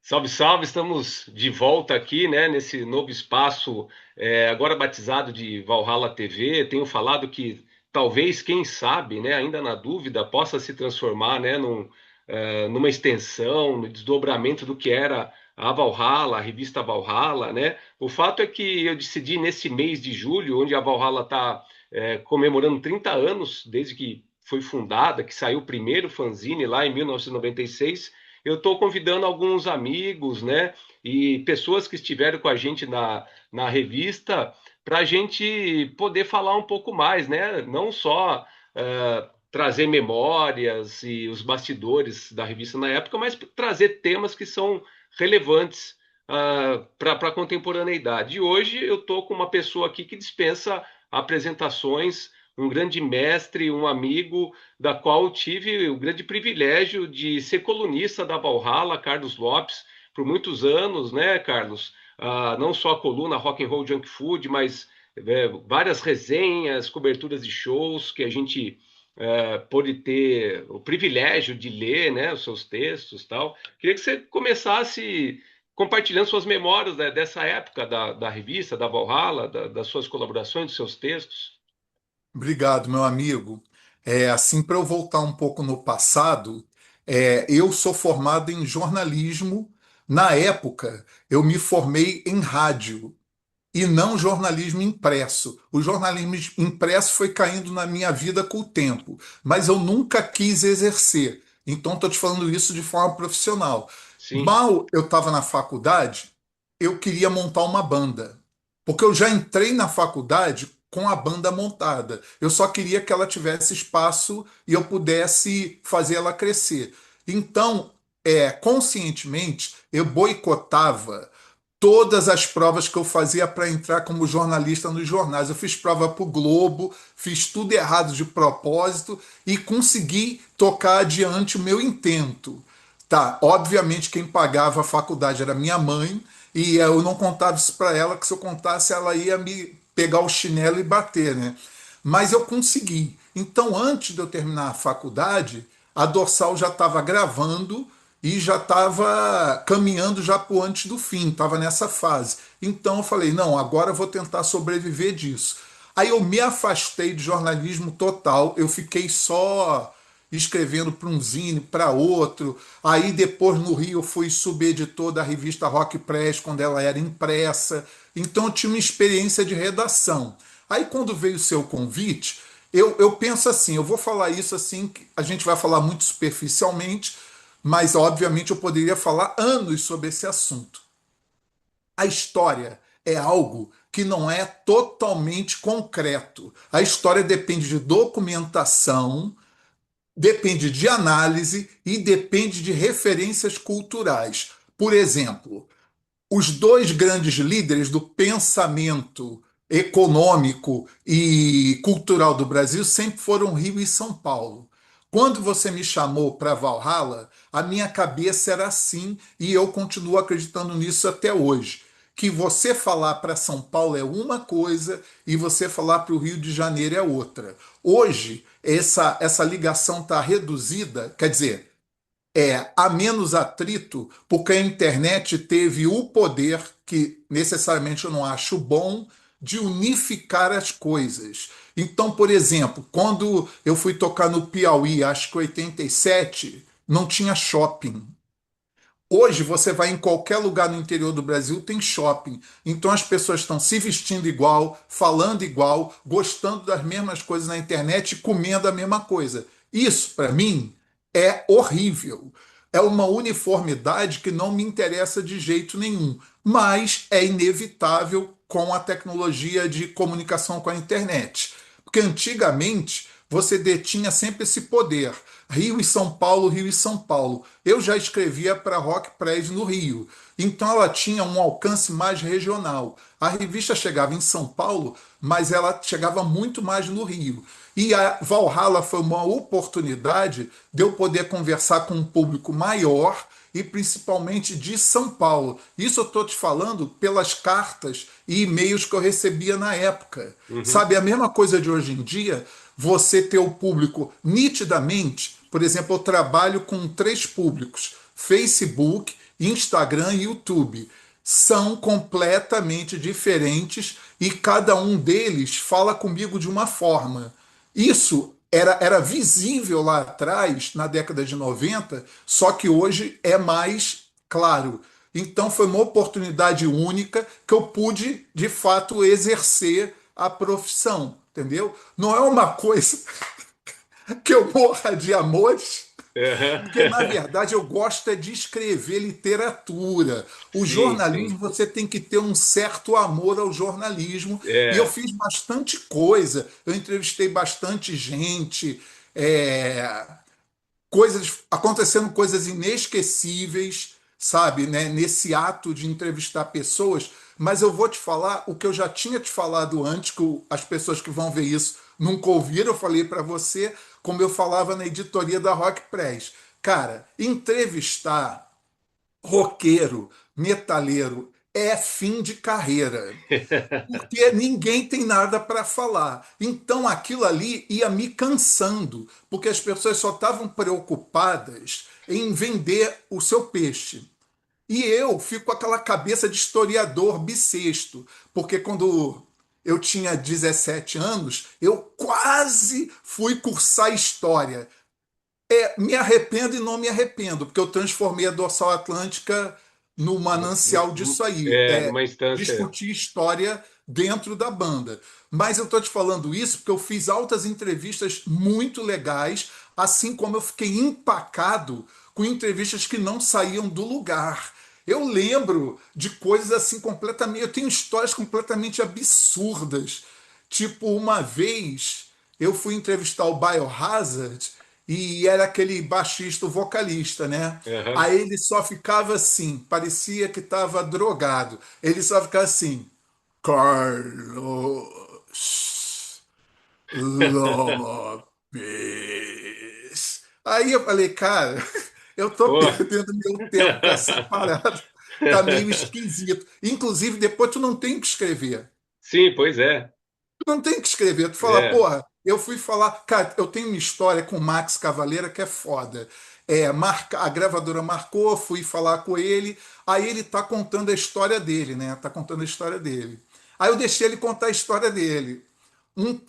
Salve, salve! Estamos de volta aqui, né, nesse novo espaço, agora batizado de Valhalla TV. Tenho falado que talvez, quem sabe, né, ainda na dúvida, possa se transformar, né, numa extensão, no desdobramento do que era a Valhalla, a revista Valhalla, né? O fato é que eu decidi nesse mês de julho, onde a Valhalla está comemorando 30 anos desde que foi fundada, que saiu o primeiro fanzine lá em 1996. Eu estou convidando alguns amigos, né, e pessoas que estiveram com a gente na revista, para a gente poder falar um pouco mais, né, não só trazer memórias e os bastidores da revista na época, mas trazer temas que são relevantes para a contemporaneidade. E hoje eu estou com uma pessoa aqui que dispensa apresentações, um grande mestre, um amigo da qual tive o grande privilégio de ser colunista da Valhalla, Carlos Lopes, por muitos anos, né, Carlos? Não só a coluna Rock and Roll Junk Food, mas várias resenhas, coberturas de shows que a gente pôde ter o privilégio de ler, né, os seus textos e tal. Queria que você começasse compartilhando suas memórias, né, dessa época da revista, da Valhalla, das suas colaborações, dos seus textos. Obrigado, meu amigo. Assim, para eu voltar um pouco no passado, eu sou formado em jornalismo. Na época, eu me formei em rádio e não jornalismo impresso. O jornalismo impresso foi caindo na minha vida com o tempo, mas eu nunca quis exercer. Então, estou te falando isso de forma profissional. Sim. Mal eu estava na faculdade, eu queria montar uma banda, porque eu já entrei na faculdade com a banda montada. Eu só queria que ela tivesse espaço e eu pudesse fazer ela crescer. Então, conscientemente, eu boicotava todas as provas que eu fazia para entrar como jornalista nos jornais. Eu fiz prova para o Globo, fiz tudo errado de propósito e consegui tocar adiante o meu intento. Tá, obviamente quem pagava a faculdade era minha mãe e eu não contava isso para ela, que se eu contasse ela ia me pegar o chinelo e bater, né? Mas eu consegui. Então, antes de eu terminar a faculdade, a Dorsal já estava gravando e já estava caminhando já para o antes do fim, estava nessa fase. Então eu falei, não, agora eu vou tentar sobreviver disso. Aí eu me afastei de jornalismo total, eu fiquei só escrevendo para um zine, para outro. Aí depois no Rio eu fui subeditor da revista Rock Press quando ela era impressa. Então eu tinha uma experiência de redação. Aí quando veio o seu convite, eu penso assim, eu vou falar isso assim, a gente vai falar muito superficialmente, mas obviamente eu poderia falar anos sobre esse assunto. A história é algo que não é totalmente concreto. A história depende de documentação, depende de análise e depende de referências culturais. Por exemplo, os dois grandes líderes do pensamento econômico e cultural do Brasil sempre foram Rio e São Paulo. Quando você me chamou para Valhalla, a minha cabeça era assim e eu continuo acreditando nisso até hoje. Que você falar para São Paulo é uma coisa e você falar para o Rio de Janeiro é outra. Hoje, essa ligação está reduzida, quer dizer, há menos atrito, porque a internet teve o poder, que necessariamente eu não acho bom, de unificar as coisas. Então, por exemplo, quando eu fui tocar no Piauí, acho que 87, não tinha shopping. Hoje você vai em qualquer lugar no interior do Brasil, tem shopping. Então as pessoas estão se vestindo igual, falando igual, gostando das mesmas coisas na internet e comendo a mesma coisa. Isso, para mim, é horrível. É uma uniformidade que não me interessa de jeito nenhum, mas é inevitável com a tecnologia de comunicação com a internet. Porque antigamente você detinha sempre esse poder. Rio e São Paulo, Rio e São Paulo. Eu já escrevia para Rock Press no Rio, então ela tinha um alcance mais regional. A revista chegava em São Paulo, mas ela chegava muito mais no Rio. E a Valhalla foi uma oportunidade de eu poder conversar com um público maior e principalmente de São Paulo. Isso eu estou te falando pelas cartas e e-mails que eu recebia na época. Uhum. Sabe, a mesma coisa de hoje em dia, você ter o público nitidamente. Por exemplo, eu trabalho com três públicos: Facebook, Instagram e YouTube. São completamente diferentes e cada um deles fala comigo de uma forma. Isso era visível lá atrás, na década de 90, só que hoje é mais claro. Então foi uma oportunidade única que eu pude, de fato, exercer a profissão, entendeu? Não é uma coisa que eu morra de amores, porque, na Aham. verdade, eu gosto é de escrever literatura. O Sim, jornalismo, sim. você tem que ter um certo amor ao jornalismo. E eu É, fiz bastante coisa. Eu entrevistei bastante gente, é, acontecendo coisas inesquecíveis, sabe, né, nesse ato de entrevistar pessoas. Mas eu vou te falar o que eu já tinha te falado antes, que as pessoas que vão ver isso nunca ouviram. Eu falei para você, como eu falava na editoria da Rock Press. Cara, entrevistar roqueiro, metaleiro é fim de carreira, porque ninguém tem nada para falar. Então aquilo ali ia me cansando, porque as pessoas só estavam preocupadas em vender o seu peixe. E eu fico com aquela cabeça de historiador bissexto, porque quando eu tinha 17 anos, eu quase fui cursar história. Me arrependo e não me arrependo, porque eu transformei a Dorsal Atlântica no manancial disso aí. numa instância. Discutir história dentro da banda. Mas eu estou te falando isso porque eu fiz altas entrevistas muito legais, assim como eu fiquei empacado com entrevistas que não saíam do lugar. Eu lembro de coisas assim completamente. Eu tenho histórias completamente absurdas. Tipo, uma vez eu fui entrevistar o Biohazard e era aquele baixista, o vocalista, né? Aham. Aí ele só ficava assim, parecia que estava drogado. Ele só ficava assim, Carlos Lopes. Aí eu falei, cara, eu tô Pô. perdendo meu tempo com essa parada. Tá meio esquisito. Inclusive, depois tu não tem que escrever. Sim, pois é. Tu não tem que escrever. Tu fala, É. porra, eu fui falar. Cara, eu tenho uma história com o Max Cavaleira que é foda. A gravadora marcou, fui falar com ele. Aí ele tá contando a história dele, né? Tá contando a história dele. Aí eu deixei ele contar a história dele. Um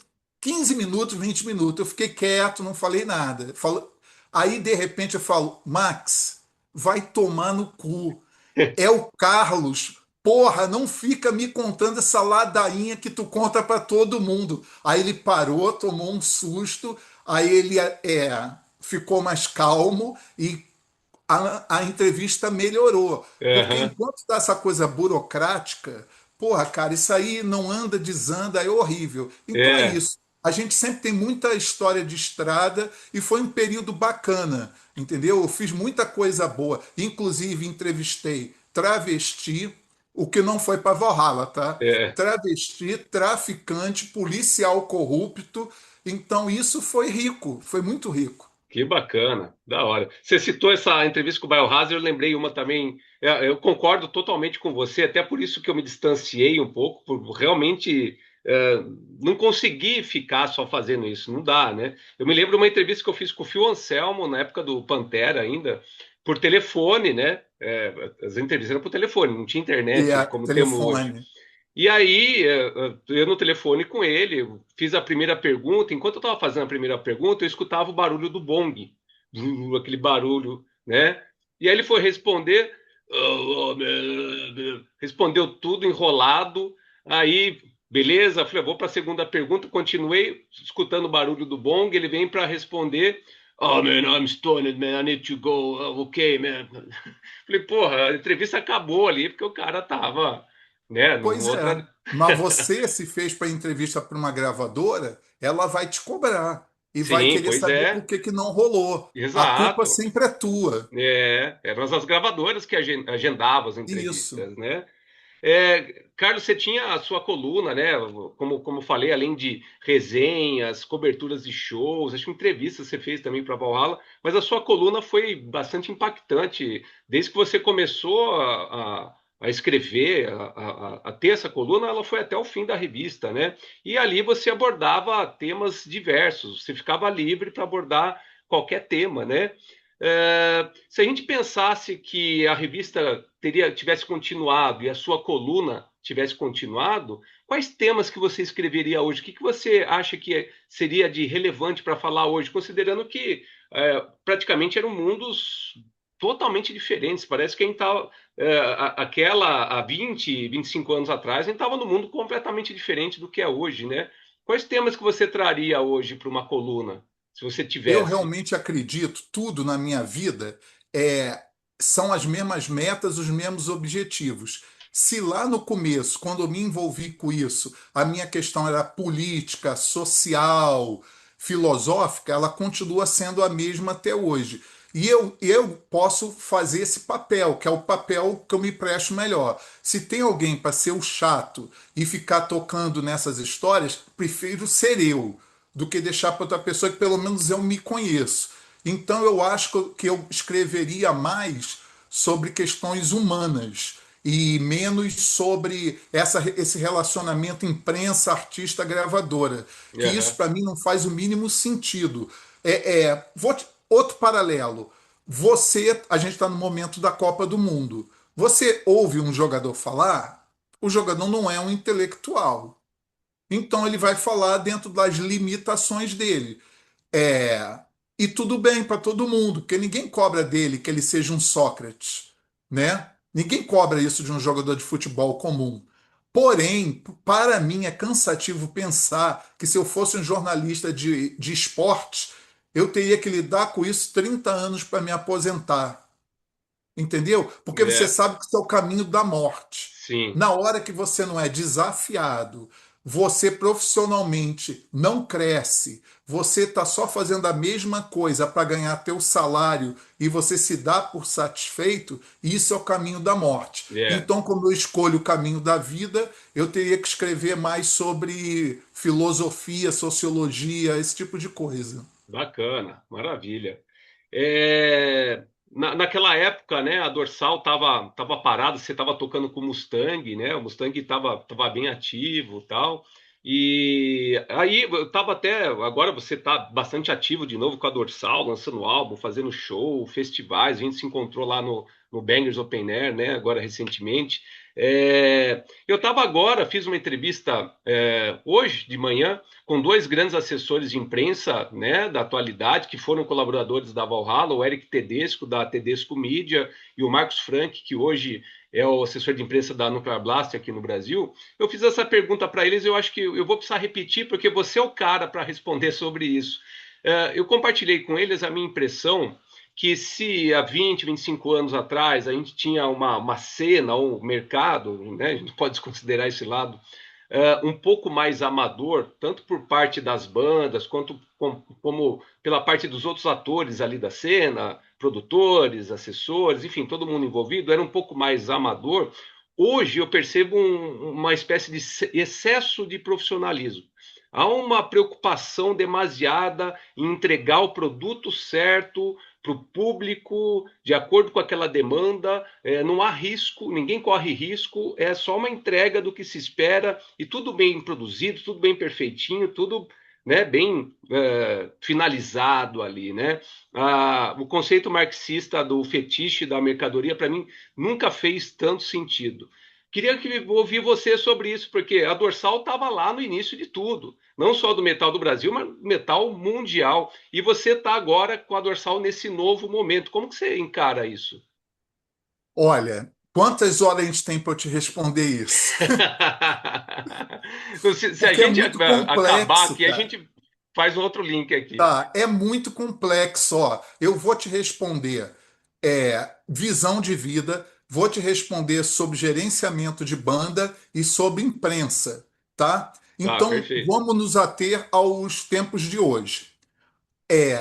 15 minutos, 20 minutos. Eu fiquei quieto, não falei nada. Aí, de repente, eu falo, Max, vai tomar no cu. É o Carlos. Porra, não fica me contando essa ladainha que tu conta para todo mundo. Aí ele parou, tomou um susto, aí ele ficou mais calmo e a entrevista melhorou. Porque Aham. enquanto tá essa coisa burocrática, porra, cara, isso aí não anda, desanda, é horrível. Então é É. isso. A gente sempre tem muita história de estrada e foi um período bacana, entendeu? Eu fiz muita coisa boa. Inclusive, entrevistei travesti, o que não foi para Valhalla, tá? É. Travesti, traficante, policial corrupto. Então, isso foi rico, foi muito rico. Que bacana, da hora. Você citou essa entrevista com o Biohazard, eu lembrei uma também. Eu concordo totalmente com você, até por isso que eu me distanciei um pouco, por realmente não consegui ficar só fazendo isso, não dá, né? Eu me lembro de uma entrevista que eu fiz com o Phil Anselmo, na época do Pantera ainda, por telefone, né? As entrevistas eram por telefone, não tinha E internet a como temos hoje. telefone. E aí, eu no telefone com ele, eu fiz a primeira pergunta. Enquanto eu estava fazendo a primeira pergunta, eu escutava o barulho do bong, aquele barulho, né? E aí ele foi responder, respondeu tudo enrolado. Aí, beleza, falei, eu vou para a segunda pergunta. Continuei escutando o barulho do bong. Ele vem para responder. Oh, man, I'm stoned, man. I need to go. Okay, man. Falei, porra, a entrevista acabou ali porque o cara tava, né, numa Pois é. outra. Mas você se fez para entrevista para uma gravadora, ela vai te cobrar e vai Sim, querer pois saber por é, que que não rolou. A culpa exato. sempre é tua. Eram as gravadoras que agendavam as Isso. entrevistas, né? Carlos, você tinha a sua coluna, né? Como falei, além de resenhas, coberturas de shows, acho que entrevistas você fez também para Valhalla, mas a sua coluna foi bastante impactante. Desde que você começou a escrever, a ter essa coluna, ela foi até o fim da revista, né? E ali você abordava temas diversos, você ficava livre para abordar qualquer tema, né? Se a gente pensasse que a revista tivesse continuado e a sua coluna tivesse continuado, quais temas que você escreveria hoje? O que você acha que seria de relevante para falar hoje, considerando que praticamente eram mundos totalmente diferentes. Parece que a gente estava, há 25 anos atrás, a gente estava num mundo completamente diferente do que é hoje, né? Quais temas que você traria hoje para uma coluna, se você Eu tivesse? realmente acredito, tudo na minha vida é, são as mesmas metas, os mesmos objetivos. Se lá no começo, quando eu me envolvi com isso, a minha questão era política, social, filosófica, ela continua sendo a mesma até hoje. E eu posso fazer esse papel, que é o papel que eu me presto melhor. Se tem alguém para ser o chato e ficar tocando nessas histórias, prefiro ser eu do que deixar para outra pessoa que pelo menos eu me conheço. Então eu acho que eu escreveria mais sobre questões humanas e menos sobre esse relacionamento imprensa-artista-gravadora, que isso Aham. para mim não faz o mínimo sentido. Outro paralelo. A gente está no momento da Copa do Mundo. Você ouve um jogador falar, o jogador não é um intelectual. Então ele vai falar dentro das limitações dele. É, e tudo bem para todo mundo, porque ninguém cobra dele que ele seja um Sócrates, né? Ninguém cobra isso de um jogador de futebol comum. Porém, para mim é cansativo pensar que se eu fosse um jornalista de esportes, eu teria que lidar com isso 30 anos para me aposentar. Entendeu? Porque você É, sabe que isso é o caminho da morte. sim, Na hora que você não é desafiado, você profissionalmente não cresce, você está só fazendo a mesma coisa para ganhar teu salário e você se dá por satisfeito, isso é o caminho da morte. é, Então, como eu escolho o caminho da vida, eu teria que escrever mais sobre filosofia, sociologia, esse tipo de coisa. bacana, maravilha. Naquela época, né, a Dorsal tava parada, você estava tocando com o Mustang, né? O Mustang tava bem ativo, tal. E aí eu tava até agora você tá bastante ativo de novo com a Dorsal, lançando álbum, fazendo show, festivais. A gente se encontrou lá no Bangers Open Air, né? Agora recentemente. Eu tava agora, fiz uma entrevista hoje de manhã com dois grandes assessores de imprensa, né, da atualidade, que foram colaboradores da Valhalla, o Eric Tedesco, da Tedesco Mídia, e o Marcos Frank, que hoje é o assessor de imprensa da Nuclear Blast aqui no Brasil. Eu fiz essa pergunta para eles, eu acho que eu vou precisar repetir, porque você é o cara para responder sobre isso. Eu compartilhei com eles a minha impressão que se há 20, 25 anos atrás a gente tinha uma cena, um mercado, né, a gente pode considerar esse lado, um pouco mais amador, tanto por parte das bandas, quanto como pela parte dos outros atores ali da cena, produtores, assessores, enfim, todo mundo envolvido, era um pouco mais amador. Hoje eu percebo uma espécie de excesso de profissionalismo. Há uma preocupação demasiada em entregar o produto certo para o público, de acordo com aquela demanda. Não há risco, ninguém corre risco, é só uma entrega do que se espera e tudo bem produzido, tudo bem perfeitinho, tudo, né, bem finalizado ali, né? O conceito marxista do fetiche da mercadoria, para mim, nunca fez tanto sentido. Queria ouvir você sobre isso, porque a Dorsal estava lá no início de tudo, não só do metal do Brasil, mas do metal mundial. E você está agora com a Dorsal nesse novo momento. Como que você encara isso? Olha, quantas horas a gente tem para eu te responder isso? Se a Porque é gente muito acabar complexo, aqui, a cara. gente faz um outro link aqui. Tá, é muito complexo, ó. Eu vou te responder visão de vida, vou te responder sobre gerenciamento de banda e sobre imprensa, tá? Tá, Então, perfeito. vamos nos ater aos tempos de hoje. É,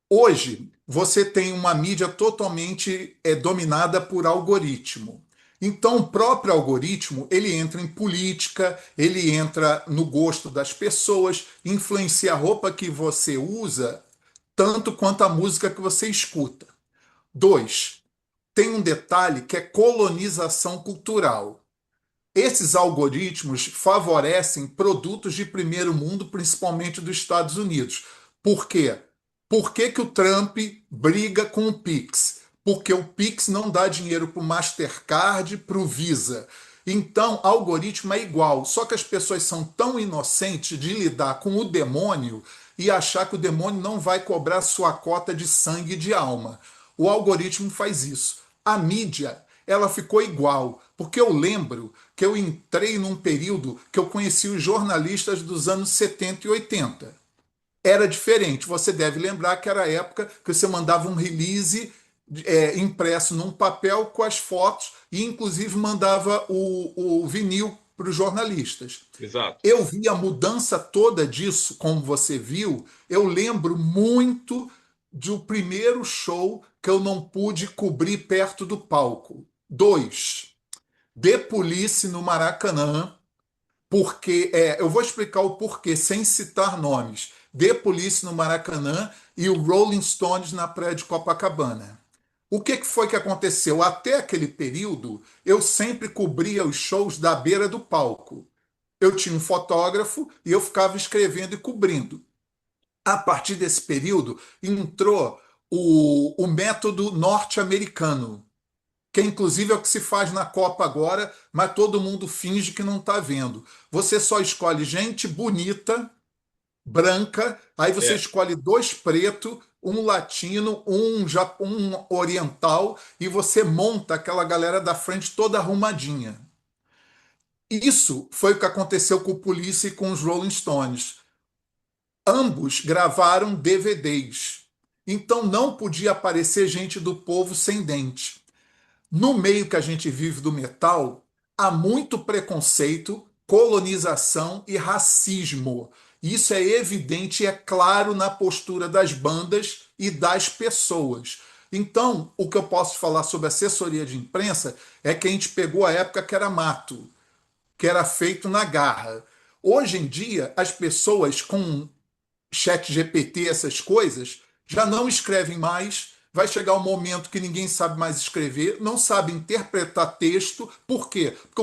Hoje, você tem uma mídia totalmente dominada por algoritmo. Então, o próprio algoritmo, ele entra em política, ele entra no gosto das pessoas, influencia a roupa que você usa, tanto quanto a música que você escuta. Dois, tem um detalhe que é colonização cultural. Esses algoritmos favorecem produtos de primeiro mundo, principalmente dos Estados Unidos. Por quê? Por que que o Trump briga com o Pix? Porque o Pix não dá dinheiro para o Mastercard, para o Visa. Então, algoritmo é igual, só que as pessoas são tão inocentes de lidar com o demônio e achar que o demônio não vai cobrar sua cota de sangue e de alma. O algoritmo faz isso. A mídia, ela ficou igual, porque eu lembro que eu entrei num período que eu conheci os jornalistas dos anos 70 e 80. Era diferente. Você deve lembrar que era a época que você mandava um release impresso num papel com as fotos e, inclusive, mandava o vinil para os jornalistas. Exato. Eu vi a mudança toda disso, como você viu. Eu lembro muito do primeiro show que eu não pude cobrir perto do palco. Dois, The Police no Maracanã, porque eu vou explicar o porquê sem citar nomes. The Police no Maracanã e o Rolling Stones na praia de Copacabana. O que foi que aconteceu? Até aquele período, eu sempre cobria os shows da beira do palco. Eu tinha um fotógrafo e eu ficava escrevendo e cobrindo. A partir desse período, entrou o método norte-americano, que inclusive é o que se faz na Copa agora, mas todo mundo finge que não está vendo. Você só escolhe gente bonita, branca, aí você É, escolhe dois pretos, um latino, um oriental, e você monta aquela galera da frente toda arrumadinha. Isso foi o que aconteceu com o Police e com os Rolling Stones. Ambos gravaram DVDs. Então não podia aparecer gente do povo sem dente. No meio que a gente vive do metal, há muito preconceito, colonização e racismo. Isso é evidente e é claro na postura das bandas e das pessoas. Então, o que eu posso falar sobre assessoria de imprensa é que a gente pegou a época que era mato, que era feito na garra. Hoje em dia, as pessoas com chat GPT, essas coisas, já não escrevem mais. Vai chegar um momento que ninguém sabe mais escrever, não sabe interpretar texto. Por quê? Porque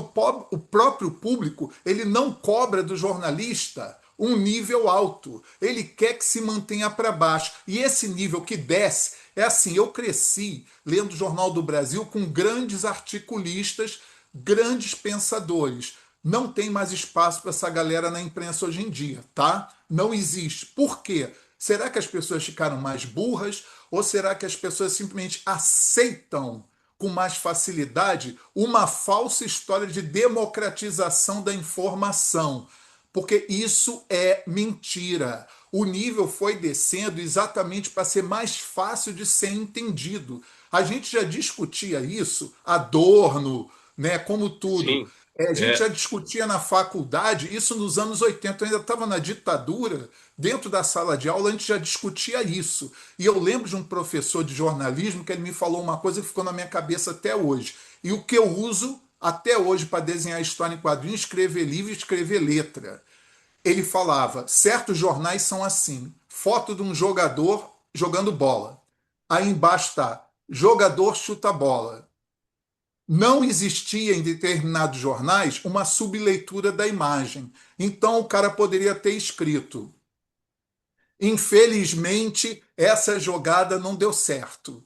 o próprio público ele não cobra do jornalista um nível alto. Ele quer que se mantenha para baixo. E esse nível que desce é assim. Eu cresci lendo o Jornal do Brasil com grandes articulistas, grandes pensadores. Não tem mais espaço para essa galera na imprensa hoje em dia, tá? Não existe. Por quê? Será que as pessoas ficaram mais burras ou será que as pessoas simplesmente aceitam com mais facilidade uma falsa história de democratização da informação? Porque isso é mentira. O nível foi descendo exatamente para ser mais fácil de ser entendido. A gente já discutia isso, Adorno, né, como tudo. sim. A gente já É, discutia na faculdade, isso nos anos 80, eu ainda estava na ditadura, dentro da sala de aula, a gente já discutia isso. E eu lembro de um professor de jornalismo que ele me falou uma coisa que ficou na minha cabeça até hoje. E o que eu uso até hoje para desenhar história em quadrinhos, escrever livro e escrever letra. Ele falava: certos jornais são assim, foto de um jogador jogando bola. Aí embaixo está: jogador chuta bola. Não existia em determinados jornais uma subleitura da imagem. Então o cara poderia ter escrito: infelizmente, essa jogada não deu certo,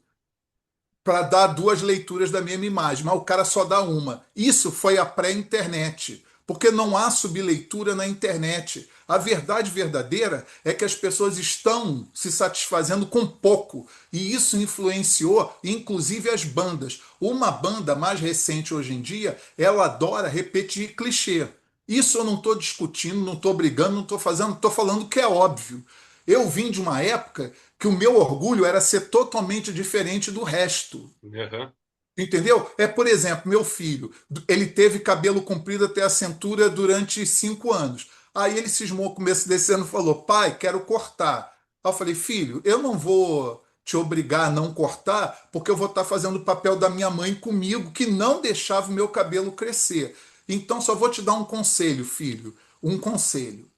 para dar duas leituras da mesma imagem, mas o cara só dá uma. Isso foi a pré-internet, porque não há subleitura na internet. A verdade verdadeira é que as pessoas estão se satisfazendo com pouco, e isso influenciou, inclusive, as bandas. Uma banda mais recente hoje em dia, ela adora repetir clichê. Isso eu não estou discutindo, não estou brigando, não estou fazendo, estou falando que é óbvio. Eu vim de uma época que o meu orgulho era ser totalmente diferente do resto. aham. Entendeu? Por exemplo, meu filho, ele teve cabelo comprido até a cintura durante 5 anos. Aí ele cismou no começo desse ano e falou: pai, quero cortar. Aí eu falei: filho, eu não vou te obrigar a não cortar, porque eu vou estar fazendo o papel da minha mãe comigo, que não deixava o meu cabelo crescer. Então só vou te dar um conselho, filho. Um conselho.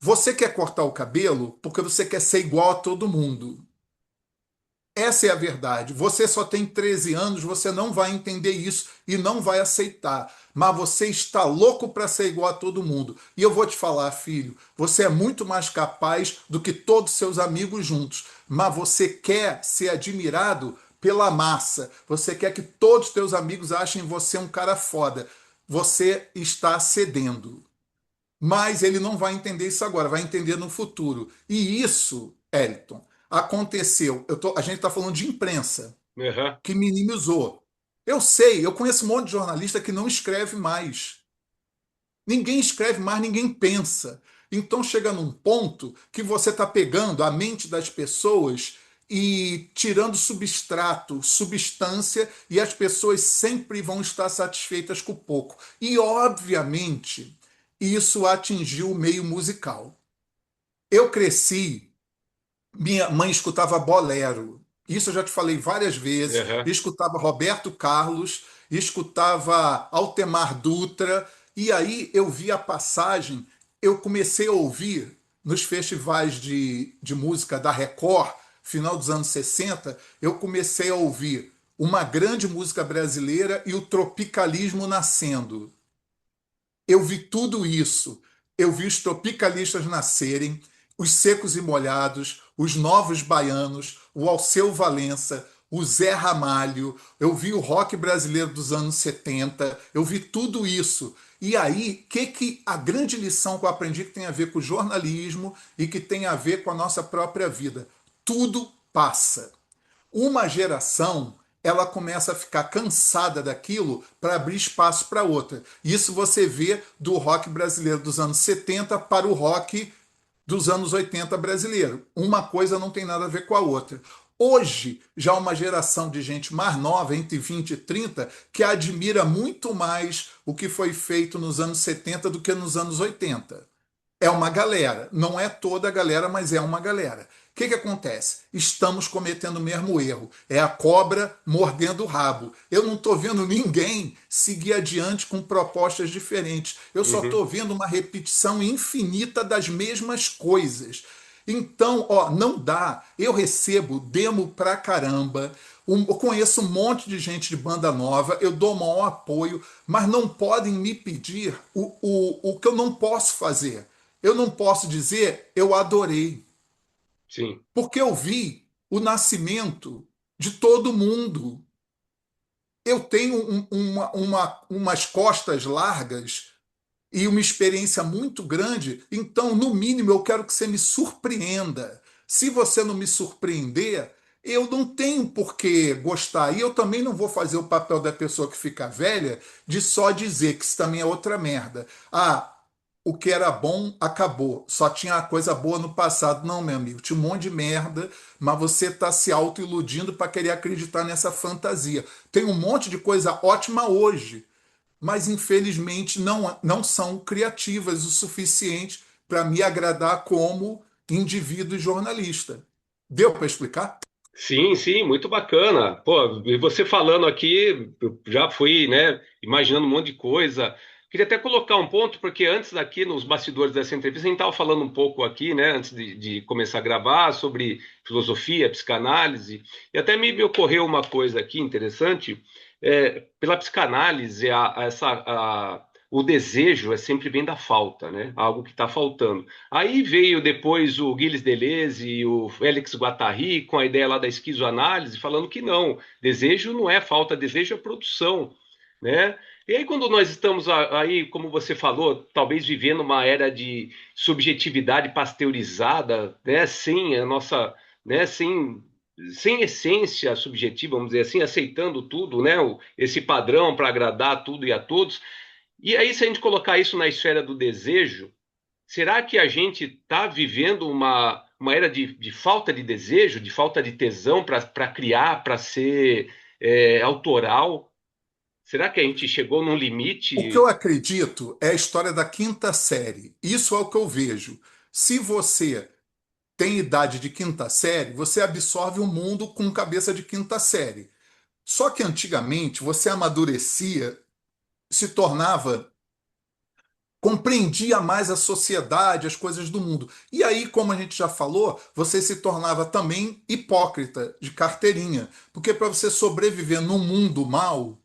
Você quer cortar o cabelo porque você quer ser igual a todo mundo. Essa é a verdade. Você só tem 13 anos, você não vai entender isso e não vai aceitar. Mas você está louco para ser igual a todo mundo. E eu vou te falar, filho, você é muito mais capaz do que todos seus amigos juntos. Mas você quer ser admirado pela massa. Você quer que todos os teus amigos achem você um cara foda. Você está cedendo. Mas ele não vai entender isso agora, vai entender no futuro. E isso, Elton, aconteceu. A gente está falando de imprensa, Aham. que minimizou. Eu sei, eu conheço um monte de jornalista que não escreve mais. Ninguém escreve mais, ninguém pensa. Então chega num ponto que você está pegando a mente das pessoas e tirando substrato, substância, e as pessoas sempre vão estar satisfeitas com pouco. E, obviamente, isso atingiu o meio musical. Eu cresci, minha mãe escutava bolero. Isso eu já te falei várias vezes. Aham. Escutava Roberto Carlos, escutava Altemar Dutra, e aí eu vi a passagem, eu comecei a ouvir nos festivais de música da Record, final dos anos 60, eu comecei a ouvir uma grande música brasileira e o tropicalismo nascendo. Eu vi tudo isso. Eu vi os tropicalistas nascerem, os secos e molhados, os novos baianos, o Alceu Valença, o Zé Ramalho. Eu vi o rock brasileiro dos anos 70. Eu vi tudo isso. E aí, que a grande lição que eu aprendi que tem a ver com o jornalismo e que tem a ver com a nossa própria vida? Tudo passa. Uma geração ela começa a ficar cansada daquilo para abrir espaço para outra. Isso você vê do rock brasileiro dos anos 70 para o rock dos anos 80 brasileiro. Uma coisa não tem nada a ver com a outra. Hoje, já uma geração de gente mais nova, entre 20 e 30, que admira muito mais o que foi feito nos anos 70 do que nos anos 80. É uma galera, não é toda a galera, mas é uma galera. O que acontece? Estamos cometendo o mesmo erro. É a cobra mordendo o rabo. Eu não estou vendo ninguém seguir adiante com propostas diferentes. Eu só Uhum. estou vendo uma repetição infinita das mesmas coisas. Então, ó, não dá. Eu recebo demo pra caramba. Eu conheço um monte de gente de banda nova, eu dou maior apoio, mas não podem me pedir o que eu não posso fazer. Eu não posso dizer eu adorei, Sim. porque eu vi o nascimento de todo mundo. Eu tenho umas costas largas e uma experiência muito grande, então, no mínimo, eu quero que você me surpreenda. Se você não me surpreender, eu não tenho por que gostar. E eu também não vou fazer o papel da pessoa que fica velha de só dizer que isso também é outra merda. Ah, o que era bom acabou. Só tinha coisa boa no passado. Não, meu amigo, tinha um monte de merda, mas você está se auto-iludindo para querer acreditar nessa fantasia. Tem um monte de coisa ótima hoje, mas infelizmente não são criativas o suficiente para me agradar como indivíduo e jornalista. Deu para explicar? Sim, sim, muito bacana. Pô, e você falando aqui, eu já fui, né, imaginando um monte de coisa. Queria até colocar um ponto, porque antes daqui, nos bastidores dessa entrevista, a gente estava falando um pouco aqui, né, antes de começar a gravar, sobre filosofia, psicanálise, e até me ocorreu uma coisa aqui interessante. Pela psicanálise, o desejo é sempre vem da falta, né, algo que está faltando. Aí veio depois o Gilles Deleuze e o Félix Guattari com a ideia lá da esquizoanálise, falando que não, desejo não é falta, desejo é produção, né? E aí quando nós estamos aí, como você falou, talvez vivendo uma era de subjetividade pasteurizada, né, sem a nossa, né, sem essência subjetiva, vamos dizer assim, aceitando tudo, né, esse padrão para agradar tudo e a todos. E aí se a gente colocar isso na esfera do desejo, será que a gente está vivendo uma era de falta de desejo, de falta de tesão para criar, para ser autoral? Será que a gente chegou num O que eu limite? acredito é a história da quinta série. Isso é o que eu vejo. Se você tem idade de quinta série, você absorve o mundo com cabeça de quinta série. Só que antigamente você amadurecia, se tornava compreendia mais a sociedade, as coisas do mundo. E aí, como a gente já falou, você se tornava também hipócrita, de carteirinha. Porque para você sobreviver num mundo mal,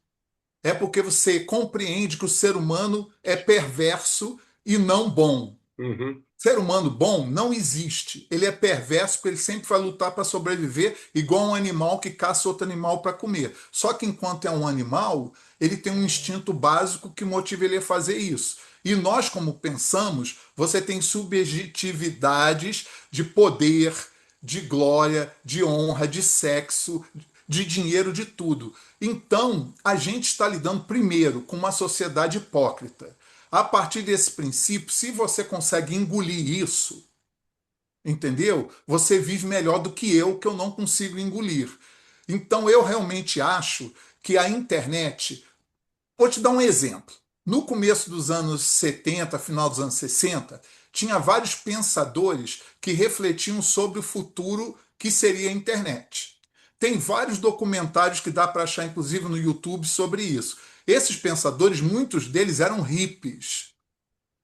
é porque você compreende que o ser humano é perverso e não bom. Uhum, Ser humano bom não existe. Ele é perverso porque ele sempre vai lutar para sobreviver, igual um animal que caça outro animal para comer. Só que enquanto é um animal, ele tem um instinto básico que motiva ele a fazer isso. E nós, como pensamos, você tem subjetividades de poder, de glória, de honra, de sexo, de dinheiro, de tudo. Então, a gente está lidando primeiro com uma sociedade hipócrita. A partir desse princípio, se você consegue engolir isso, entendeu? Você vive melhor do que eu não consigo engolir. Então, eu realmente acho que a internet. Vou te dar um exemplo. No começo dos anos 70, final dos anos 60, tinha vários pensadores que refletiam sobre o futuro que seria a internet. Tem vários documentários que dá para achar, inclusive, no YouTube sobre isso. Esses pensadores, muitos deles eram hippies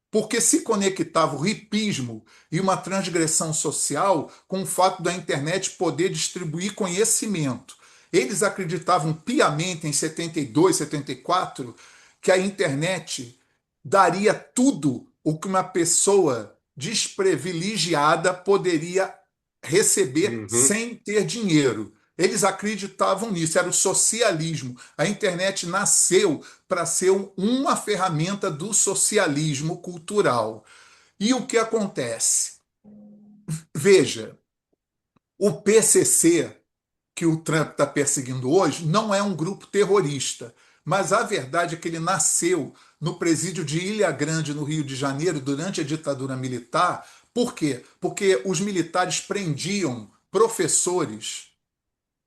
porque se conectava o hipismo e uma transgressão social com o fato da internet poder distribuir conhecimento. Eles acreditavam piamente em 72, 74 que a internet daria tudo o que uma pessoa desprivilegiada poderia receber uhum. sem ter dinheiro. Eles acreditavam nisso, era o socialismo. A internet nasceu para ser uma ferramenta do socialismo cultural. E o que acontece? Veja, o PCC, que o Trump está perseguindo hoje, não é um grupo terrorista, mas a verdade é que ele nasceu no presídio de Ilha Grande, no Rio de Janeiro, durante a ditadura militar. Por quê? Porque os militares prendiam professores,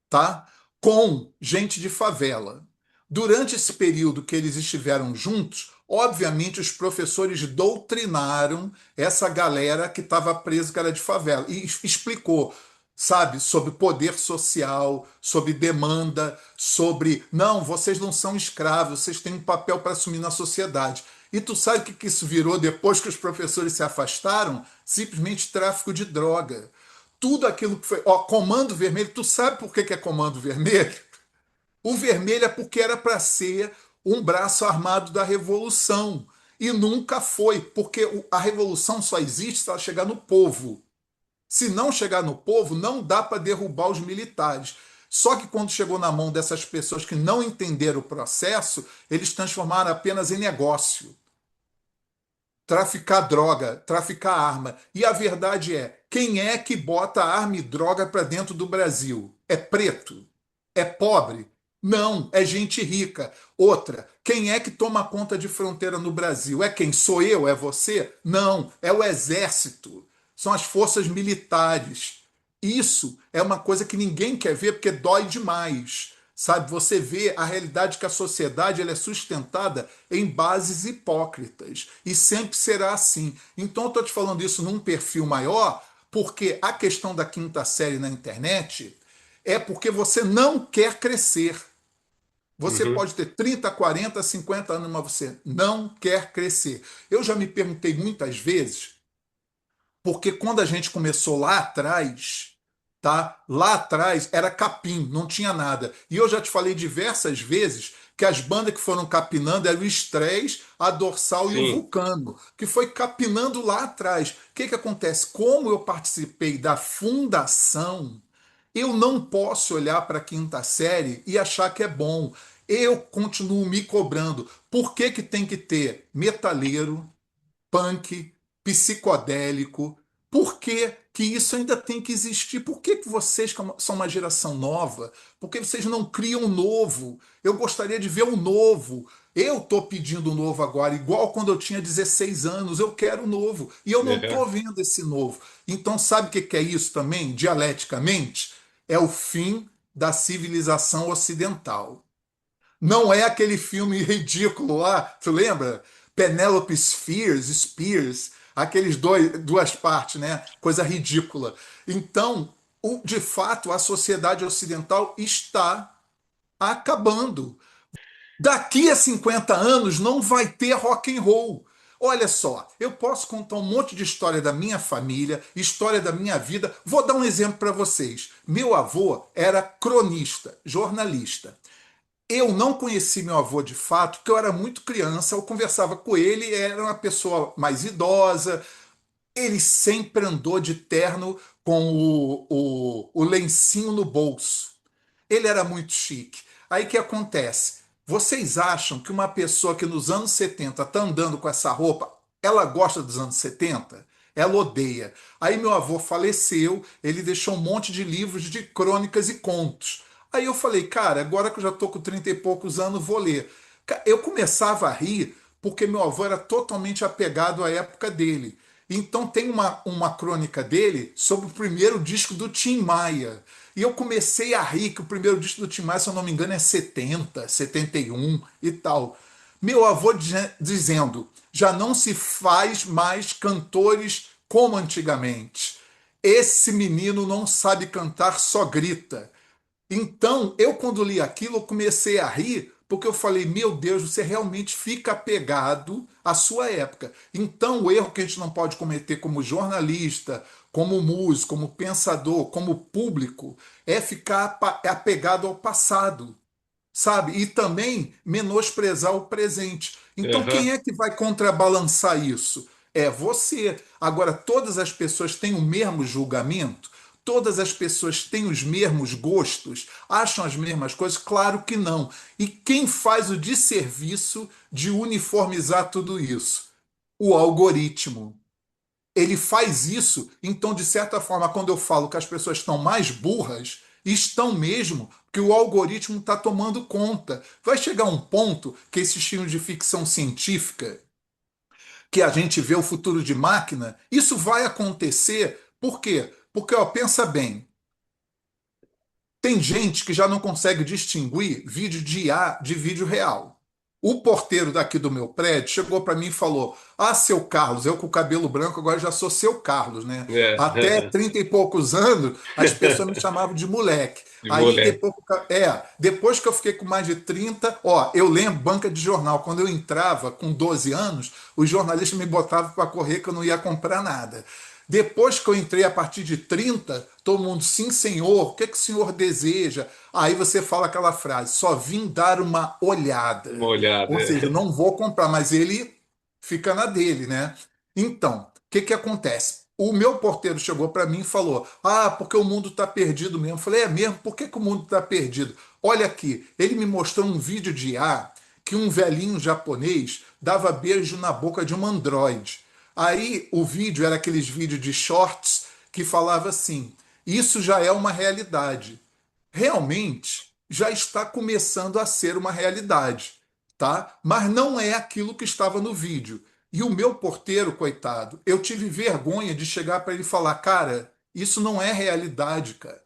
tá? Com gente de favela. Durante esse período que eles estiveram juntos, obviamente os professores doutrinaram essa galera que estava presa, que era de favela, e explicou, sabe, sobre poder social, sobre demanda, sobre não, vocês não são escravos, vocês têm um papel para assumir na sociedade. E tu sabe o que isso virou depois que os professores se afastaram? Simplesmente tráfico de droga. Tudo aquilo que foi. Ó, Comando Vermelho, tu sabe por que é Comando Vermelho? O vermelho é porque era para ser um braço armado da revolução. E nunca foi, porque a revolução só existe se ela chegar no povo. Se não chegar no povo, não dá para derrubar os militares. Só que quando chegou na mão dessas pessoas que não entenderam o processo, eles transformaram apenas em negócio. Traficar droga, traficar arma. E a verdade é, quem é que bota arma e droga para dentro do Brasil? É preto? É pobre? Não, é gente rica. Outra, quem é que toma conta de fronteira no Brasil? É quem? Sou eu? É você? Não, é o exército. São as forças militares. Isso é uma coisa que ninguém quer ver porque dói demais. Sabe, você vê a realidade que a sociedade ela é sustentada em bases hipócritas e sempre será assim. Então eu estou te falando isso num perfil maior, porque a questão da quinta série na internet é porque você não quer crescer. Você Uhum. pode ter 30, 40, 50 anos, mas você não quer crescer. Eu já me perguntei muitas vezes porque quando a gente começou lá atrás, tá? Lá atrás era capim, não tinha nada. E eu já te falei diversas vezes que as bandas que foram capinando eram o Estrés, a Dorsal e o Sim. Vulcano, que foi capinando lá atrás. O que que acontece? Como eu participei da fundação, eu não posso olhar para a quinta série e achar que é bom. Eu continuo me cobrando. Por que que tem que ter metaleiro, punk, psicodélico. Por que, que isso ainda tem que existir? Por que, que vocês, que são uma geração nova, por que vocês não criam um novo? Eu gostaria de ver um novo. Eu estou pedindo um novo agora, igual quando eu tinha 16 anos. Eu quero um novo. E eu não estou Uhum. vendo esse novo. Então, sabe o que é isso também, dialeticamente? É o fim da civilização ocidental. Não é aquele filme ridículo lá, tu lembra? Penelope Spears, aqueles duas partes, né? Coisa ridícula. Então, de fato, a sociedade ocidental está acabando. Daqui a 50 anos não vai ter rock and roll. Olha só, eu posso contar um monte de história da minha família, história da minha vida. Vou dar um exemplo para vocês. Meu avô era cronista, jornalista. Eu não conheci meu avô de fato, porque eu era muito criança. Eu conversava com ele, era uma pessoa mais idosa. Ele sempre andou de terno com o lencinho no bolso. Ele era muito chique. Aí o que acontece? Vocês acham que uma pessoa que nos anos 70 está andando com essa roupa, ela gosta dos anos 70? Ela odeia. Aí meu avô faleceu, ele deixou um monte de livros de crônicas e contos. Aí eu falei, cara, agora que eu já estou com 30 e poucos anos, vou ler. Eu começava a rir porque meu avô era totalmente apegado à época dele. Então tem uma crônica dele sobre o primeiro disco do Tim Maia. E eu comecei a rir que o primeiro disco do Tim Maia, se eu não me engano, é 70, 71 e tal. Meu avô dizendo, já não se faz mais cantores como antigamente. Esse menino não sabe cantar, só grita. Então, eu quando li aquilo, eu comecei a rir, porque eu falei, meu Deus, você realmente fica apegado à sua época. Então, o erro que a gente não pode cometer como jornalista, como músico, como pensador, como público, é ficar apegado ao passado, sabe? E também menosprezar o presente. Então, quem Aham. é que vai contrabalançar isso? É você. Agora, todas as pessoas têm o mesmo julgamento? Todas as pessoas têm os mesmos gostos? Acham as mesmas coisas? Claro que não. E quem faz o desserviço de uniformizar tudo isso? O algoritmo. Ele faz isso, então, de certa forma, quando eu falo que as pessoas estão mais burras, estão mesmo, que o algoritmo está tomando conta. Vai chegar um ponto que esses filmes de ficção científica, que a gente vê o futuro de máquina, isso vai acontecer. Por quê? Porque, ó, pensa bem, tem gente que já não consegue distinguir vídeo de IA de vídeo real. O porteiro daqui do meu prédio chegou para mim e falou: Ah, seu Carlos, eu com o cabelo branco agora já sou seu Carlos, né? Até É. 30 e poucos anos as pessoas me chamavam de moleque. De Aí moleque. depois que eu fiquei com mais de 30, ó, eu lembro banca de jornal, quando eu entrava com 12 anos, os jornalistas me botavam para correr que eu não ia comprar nada. Depois que eu entrei a partir de 30, todo mundo, sim, senhor, o que, que o senhor deseja? Aí você fala aquela frase, só vim dar uma Uma olhada. olhada. Ou seja, não vou comprar, mas ele fica na dele, né? Então, o que, que acontece? O meu porteiro chegou para mim e falou: Ah, porque o mundo está perdido mesmo. Eu falei: É mesmo? Por que, que o mundo está perdido? Olha aqui, ele me mostrou um vídeo de IA que um velhinho japonês dava beijo na boca de um androide. Aí o vídeo era aqueles vídeos de shorts que falava assim: isso já é uma realidade. Realmente já está começando a ser uma realidade, tá? Mas não é aquilo que estava no vídeo. E o meu porteiro, coitado, eu tive vergonha de chegar para ele e falar: cara, isso não é realidade, cara.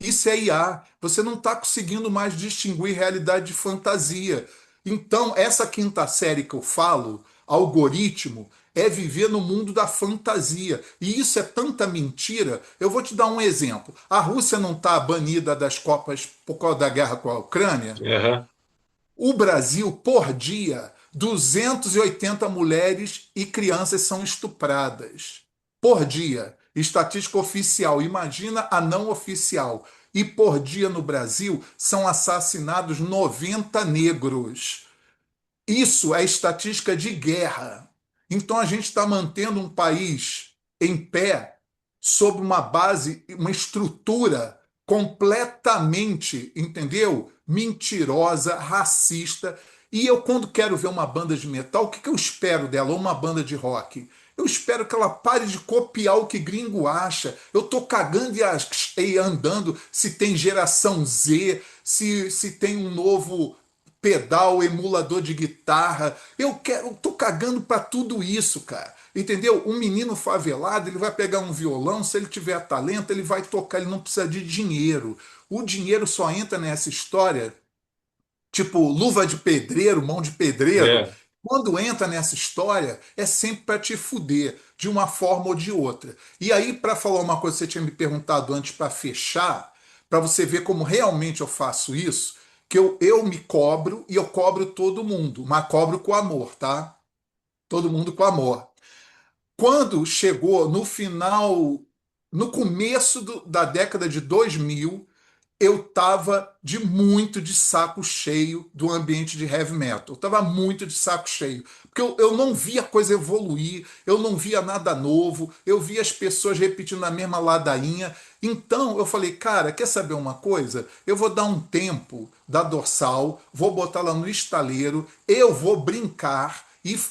Isso é IA. Você não está conseguindo mais distinguir realidade de fantasia. Então, essa quinta série que eu falo, algoritmo, é viver no mundo da fantasia. E isso é tanta mentira. Eu vou te dar um exemplo. A Rússia não está banida das Copas por causa da guerra com a Ucrânia? Aham. O Brasil, por dia, 280 mulheres e crianças são estupradas. Por dia. Estatística oficial. Imagina a não oficial. E por dia no Brasil são assassinados 90 negros. Isso é estatística de guerra. Então a gente está mantendo um país em pé sob uma base, uma estrutura completamente, entendeu? Mentirosa, racista. E eu, quando quero ver uma banda de metal, o que eu espero dela? Ou uma banda de rock? Eu espero que ela pare de copiar o que gringo acha. Eu tô cagando e andando se tem geração Z, se tem um novo pedal, emulador de guitarra. Eu tô cagando para tudo isso, cara. Entendeu? Um menino favelado, ele vai pegar um violão, se ele tiver talento, ele vai tocar, ele não precisa de dinheiro. O dinheiro só entra nessa história, tipo luva de pedreiro, mão de pedreiro. É. Quando entra nessa história, é sempre para te fuder, de uma forma ou de outra. E aí, para falar uma coisa que você tinha me perguntado antes, para fechar, para você ver como realmente eu faço isso, que eu me cobro e eu cobro todo mundo, mas cobro com amor, tá? todo mundo com amor. Quando chegou no final, no começo da década de 2000, eu estava muito de saco cheio do ambiente de heavy metal. Eu estava muito de saco cheio. Porque eu não via a coisa evoluir, eu não via nada novo, eu via as pessoas repetindo a mesma ladainha. Então eu falei, cara, quer saber uma coisa? Eu vou dar um tempo da Dorsal, vou botar lá no estaleiro, eu vou brincar.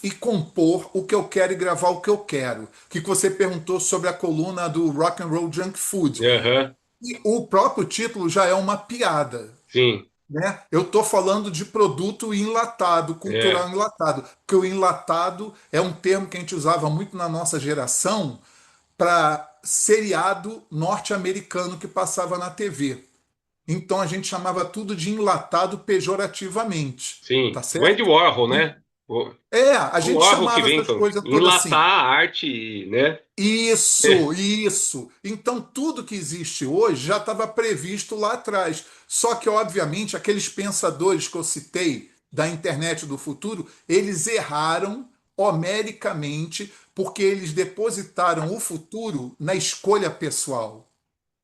E compor o que eu quero e gravar o que eu quero. Que você perguntou sobre a coluna do Rock and Roll Junk Food. Aham, E o próprio título já é uma piada, sim, né? Eu estou falando de produto enlatado, é, cultural enlatado, porque o enlatado é um termo que a gente usava muito na nossa geração para seriado norte-americano que passava na TV. Então a gente chamava tudo de enlatado pejorativamente, tá sim. O Andy certo? Warhol, E- né? a O gente Warhol que chamava vem essas com coisas todas enlatar assim. a arte, né? Isso, isso. Então, tudo que existe hoje já estava previsto lá atrás. Só que, obviamente, aqueles pensadores que eu citei da internet do futuro, eles erraram homericamente porque eles depositaram o futuro na escolha pessoal.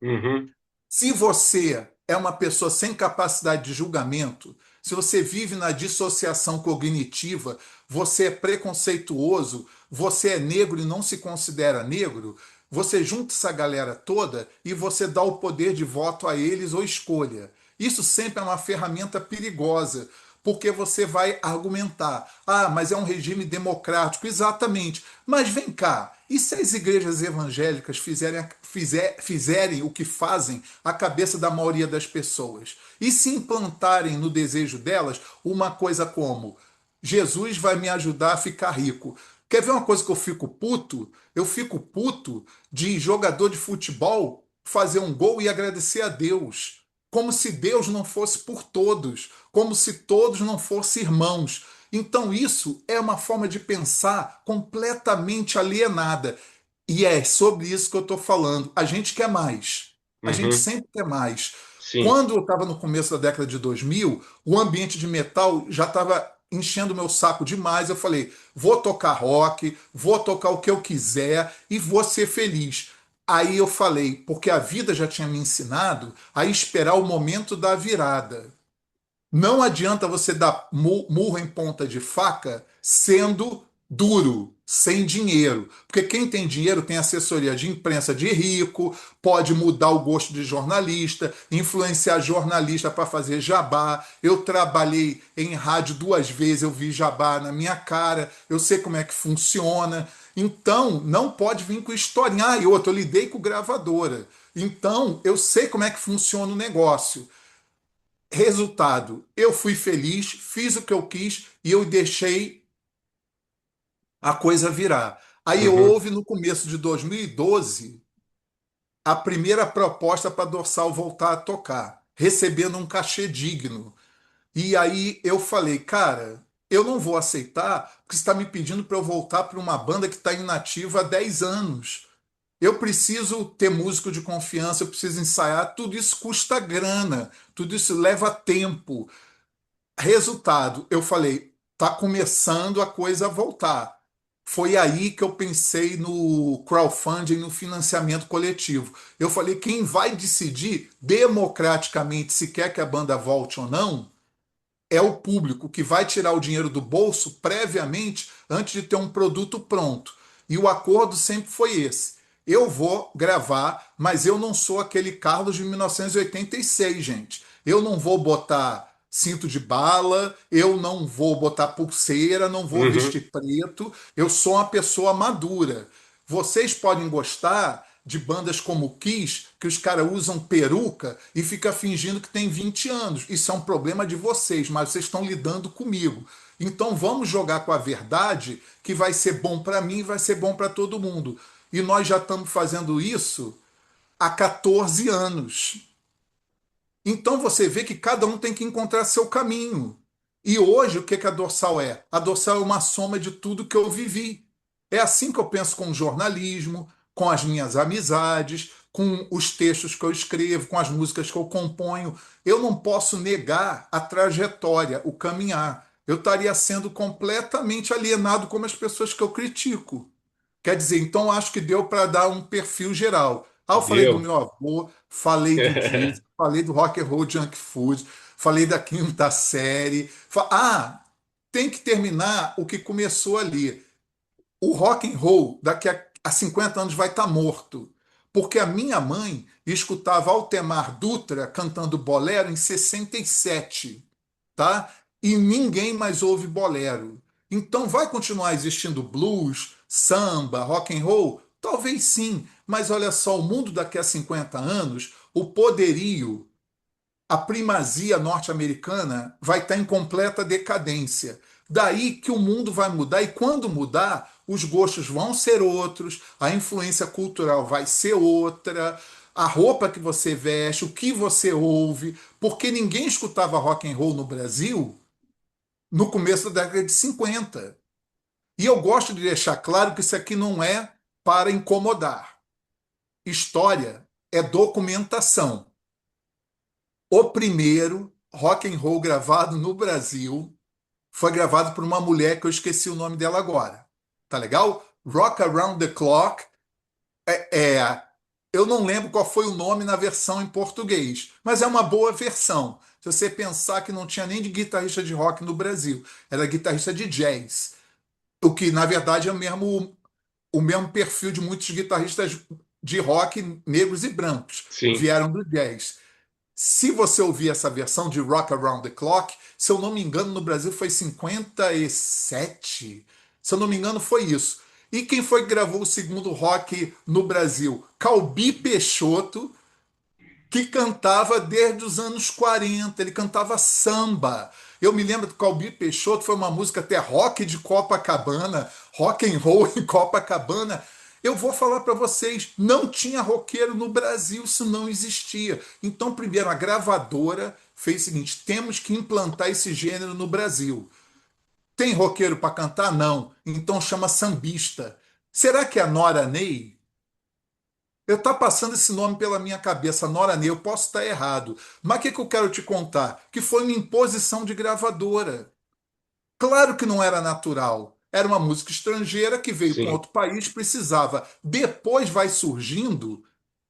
Uhum, Se você é uma pessoa sem capacidade de julgamento, se você vive na dissociação cognitiva, você é preconceituoso, você é negro e não se considera negro, você junta essa galera toda e você dá o poder de voto a eles ou escolha. Isso sempre é uma ferramenta perigosa, porque você vai argumentar: ah, mas é um regime democrático. Exatamente. Mas vem cá, e se as igrejas evangélicas fizerem o que fazem a cabeça da maioria das pessoas? E se implantarem no desejo delas uma coisa como: Jesus vai me ajudar a ficar rico? Quer ver uma coisa que eu fico puto? Eu fico puto de jogador de futebol fazer um gol e agradecer a Deus. Como se Deus não fosse por todos, como se todos não fossem irmãos. Então, isso é uma forma de pensar completamente alienada. E é sobre isso que eu estou falando. A gente quer mais. A gente uhum, sempre quer mais. sim. Quando eu estava no começo da década de 2000, o ambiente de metal já estava enchendo meu saco demais. Eu falei: vou tocar rock, vou tocar o que eu quiser e vou ser feliz. Aí eu falei, porque a vida já tinha me ensinado a esperar o momento da virada. Não adianta você dar murro em ponta de faca sendo duro, sem dinheiro. Porque quem tem dinheiro tem assessoria de imprensa de rico, pode mudar o gosto de jornalista, influenciar jornalista para fazer jabá. Eu trabalhei em rádio 2 vezes, eu vi jabá na minha cara, eu sei como é que funciona. Então, não pode vir com historinha. Ah, e outra, eu lidei com gravadora. Então, eu sei como é que funciona o negócio. Resultado, eu fui feliz, fiz o que eu quis e eu deixei a coisa virar. Aí Uhum. houve no começo de 2012 a primeira proposta para a Dorsal voltar a tocar, recebendo um cachê digno. E aí eu falei, cara, eu não vou aceitar porque você está me pedindo para eu voltar para uma banda que está inativa há 10 anos. Eu preciso ter músico de confiança, eu preciso ensaiar, tudo isso custa grana, tudo isso leva tempo. Resultado, eu falei, tá começando a coisa a voltar. Foi aí que eu pensei no crowdfunding, no financiamento coletivo. Eu falei, quem vai decidir democraticamente se quer que a banda volte ou não é o público que vai tirar o dinheiro do bolso previamente antes de ter um produto pronto. E o acordo sempre foi esse. Eu vou gravar, mas eu não sou aquele Carlos de 1986, gente. Eu não vou botar cinto de bala, eu não vou botar pulseira, não vou Uhum. vestir preto. Eu sou uma pessoa madura. Vocês podem gostar de bandas como Kiss, que os caras usam peruca e fica fingindo que tem 20 anos. Isso é um problema de vocês, mas vocês estão lidando comigo. Então vamos jogar com a verdade, que vai ser bom para mim e vai ser bom para todo mundo. E nós já estamos fazendo isso há 14 anos. Então você vê que cada um tem que encontrar seu caminho. E hoje o que que a dorsal é? A dorsal é uma soma de tudo que eu vivi. É assim que eu penso com o jornalismo, com as minhas amizades, com os textos que eu escrevo, com as músicas que eu componho. Eu não posso negar a trajetória, o caminhar. eu estaria sendo completamente alienado como as pessoas que eu critico. Quer dizer, então acho que deu para dar um perfil geral. Ah, eu falei do Deu. meu avô, falei do Kiss, falei do Rock and Roll Junk Food, falei da quinta série. Tem que terminar o que começou ali. O rock and roll daqui a 50 anos vai estar morto. Porque a minha mãe escutava Altemar Dutra cantando bolero em 67, tá? E ninguém mais ouve bolero. Então vai continuar existindo blues, samba, rock and roll? Talvez sim, mas olha só, o mundo daqui a 50 anos, o poderio, a primazia norte-americana vai estar em completa decadência. Daí que o mundo vai mudar, e quando mudar, os gostos vão ser outros, a influência cultural vai ser outra, a roupa que você veste, o que você ouve, porque ninguém escutava rock and roll no Brasil no começo da década de 50. E eu gosto de deixar claro que isso aqui não é para incomodar. História é documentação. O primeiro rock and roll gravado no Brasil foi gravado por uma mulher que eu esqueci o nome dela agora. Tá legal? Rock Around the Clock eu não lembro qual foi o nome na versão em português, mas é uma boa versão. Se você pensar que não tinha nem de guitarrista de rock no Brasil, era guitarrista de jazz, o que na verdade é o mesmo perfil de muitos guitarristas de rock negros e brancos, Sim. vieram do jazz. Se você ouvir essa versão de Rock Around the Clock, se eu não me engano, no Brasil foi 57. Se eu não me engano, foi isso. E quem foi que gravou o segundo rock no Brasil? Calbi Peixoto, que cantava desde os anos 40. Ele cantava samba. Eu me lembro do Calbi Peixoto, foi uma música até rock de Copacabana, rock and roll em Copacabana. Eu vou falar para vocês, não tinha roqueiro no Brasil, isso não existia. Então, primeiro, a gravadora fez o seguinte: temos que implantar esse gênero no Brasil. Tem roqueiro para cantar? Não. Então chama sambista. Será que é a Nora Ney? Eu tá passando esse nome pela minha cabeça, Nora Ney, eu posso estar errado. Mas o que, que eu quero te contar? Que foi uma imposição de gravadora. Claro que não era natural. Era uma música estrangeira que veio para um Sim. outro país, precisava. Depois vai surgindo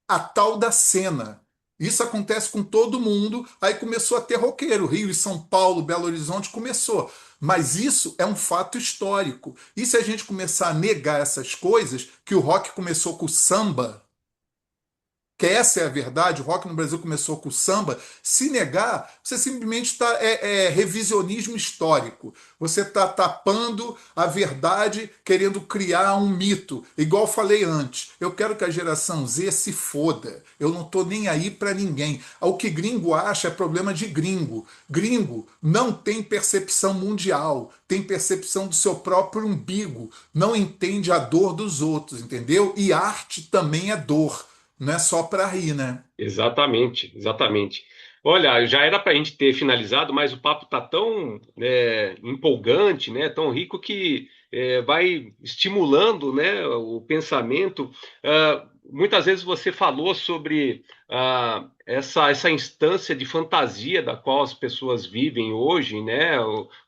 a tal da cena. Isso acontece com todo mundo. Aí começou a ter roqueiro. Rio e São Paulo, Belo Horizonte começou. Mas isso é um fato histórico. E se a gente começar a negar essas coisas, que o rock começou com o samba, que essa é a verdade, o rock no Brasil começou com o samba. Se negar, você simplesmente está revisionismo histórico. Você está tapando a verdade, querendo criar um mito. Igual eu falei antes, eu quero que a geração Z se foda. Eu não estou nem aí para ninguém. O que gringo acha é problema de gringo. Gringo não tem percepção mundial, tem percepção do seu próprio umbigo, não entende a dor dos outros, entendeu? E arte também é dor. Não é só para rir, né? Exatamente, exatamente. Olha, já era para a gente ter finalizado, mas o papo está tão empolgante, né, tão rico que vai estimulando, né, o pensamento. Muitas vezes você falou sobre essa instância de fantasia da qual as pessoas vivem hoje, né,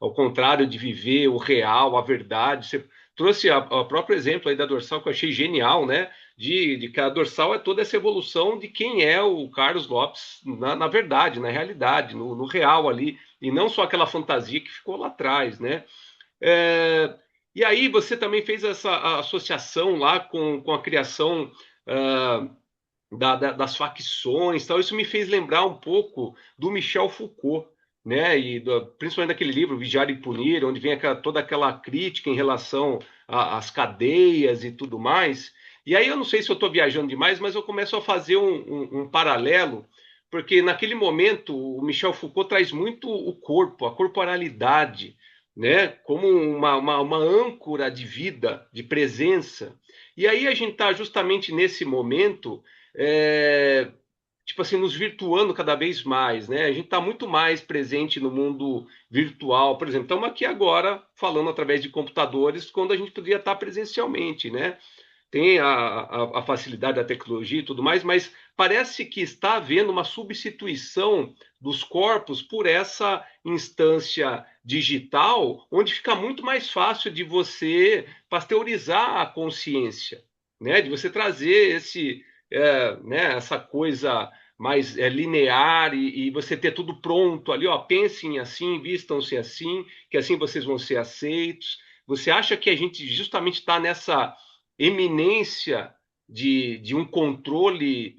ao contrário de viver o real, a verdade. Você trouxe o próprio exemplo aí da Dorsal que eu achei genial, né? De que a dorsal é toda essa evolução de quem é o Carlos Lopes na verdade, na realidade, no real ali, e não só aquela fantasia que ficou lá atrás, né? É, e aí você também fez essa associação lá com a criação ah, das facções, tal. Isso me fez lembrar um pouco do Michel Foucault, né? Principalmente daquele livro Vigiar e Punir, onde vem toda aquela crítica em relação às cadeias e tudo mais. E aí eu não sei se eu estou viajando demais, mas eu começo a fazer um paralelo, porque naquele momento o Michel Foucault traz muito o corpo, a corporalidade, né? Como uma âncora de vida, de presença. E aí a gente está justamente nesse momento é, tipo assim, nos virtuando cada vez mais, né? A gente está muito mais presente no mundo virtual, por exemplo. Estamos aqui agora falando através de computadores, quando a gente poderia estar presencialmente, né? tem a facilidade da tecnologia e tudo mais, mas parece que está havendo uma substituição dos corpos por essa instância digital, onde fica muito mais fácil de você pasteurizar a consciência, né? De você trazer né, essa coisa mais linear e você ter tudo pronto ali, ó, pensem assim, vistam-se assim, que assim vocês vão ser aceitos. Você acha que a gente justamente está nessa eminência de um controle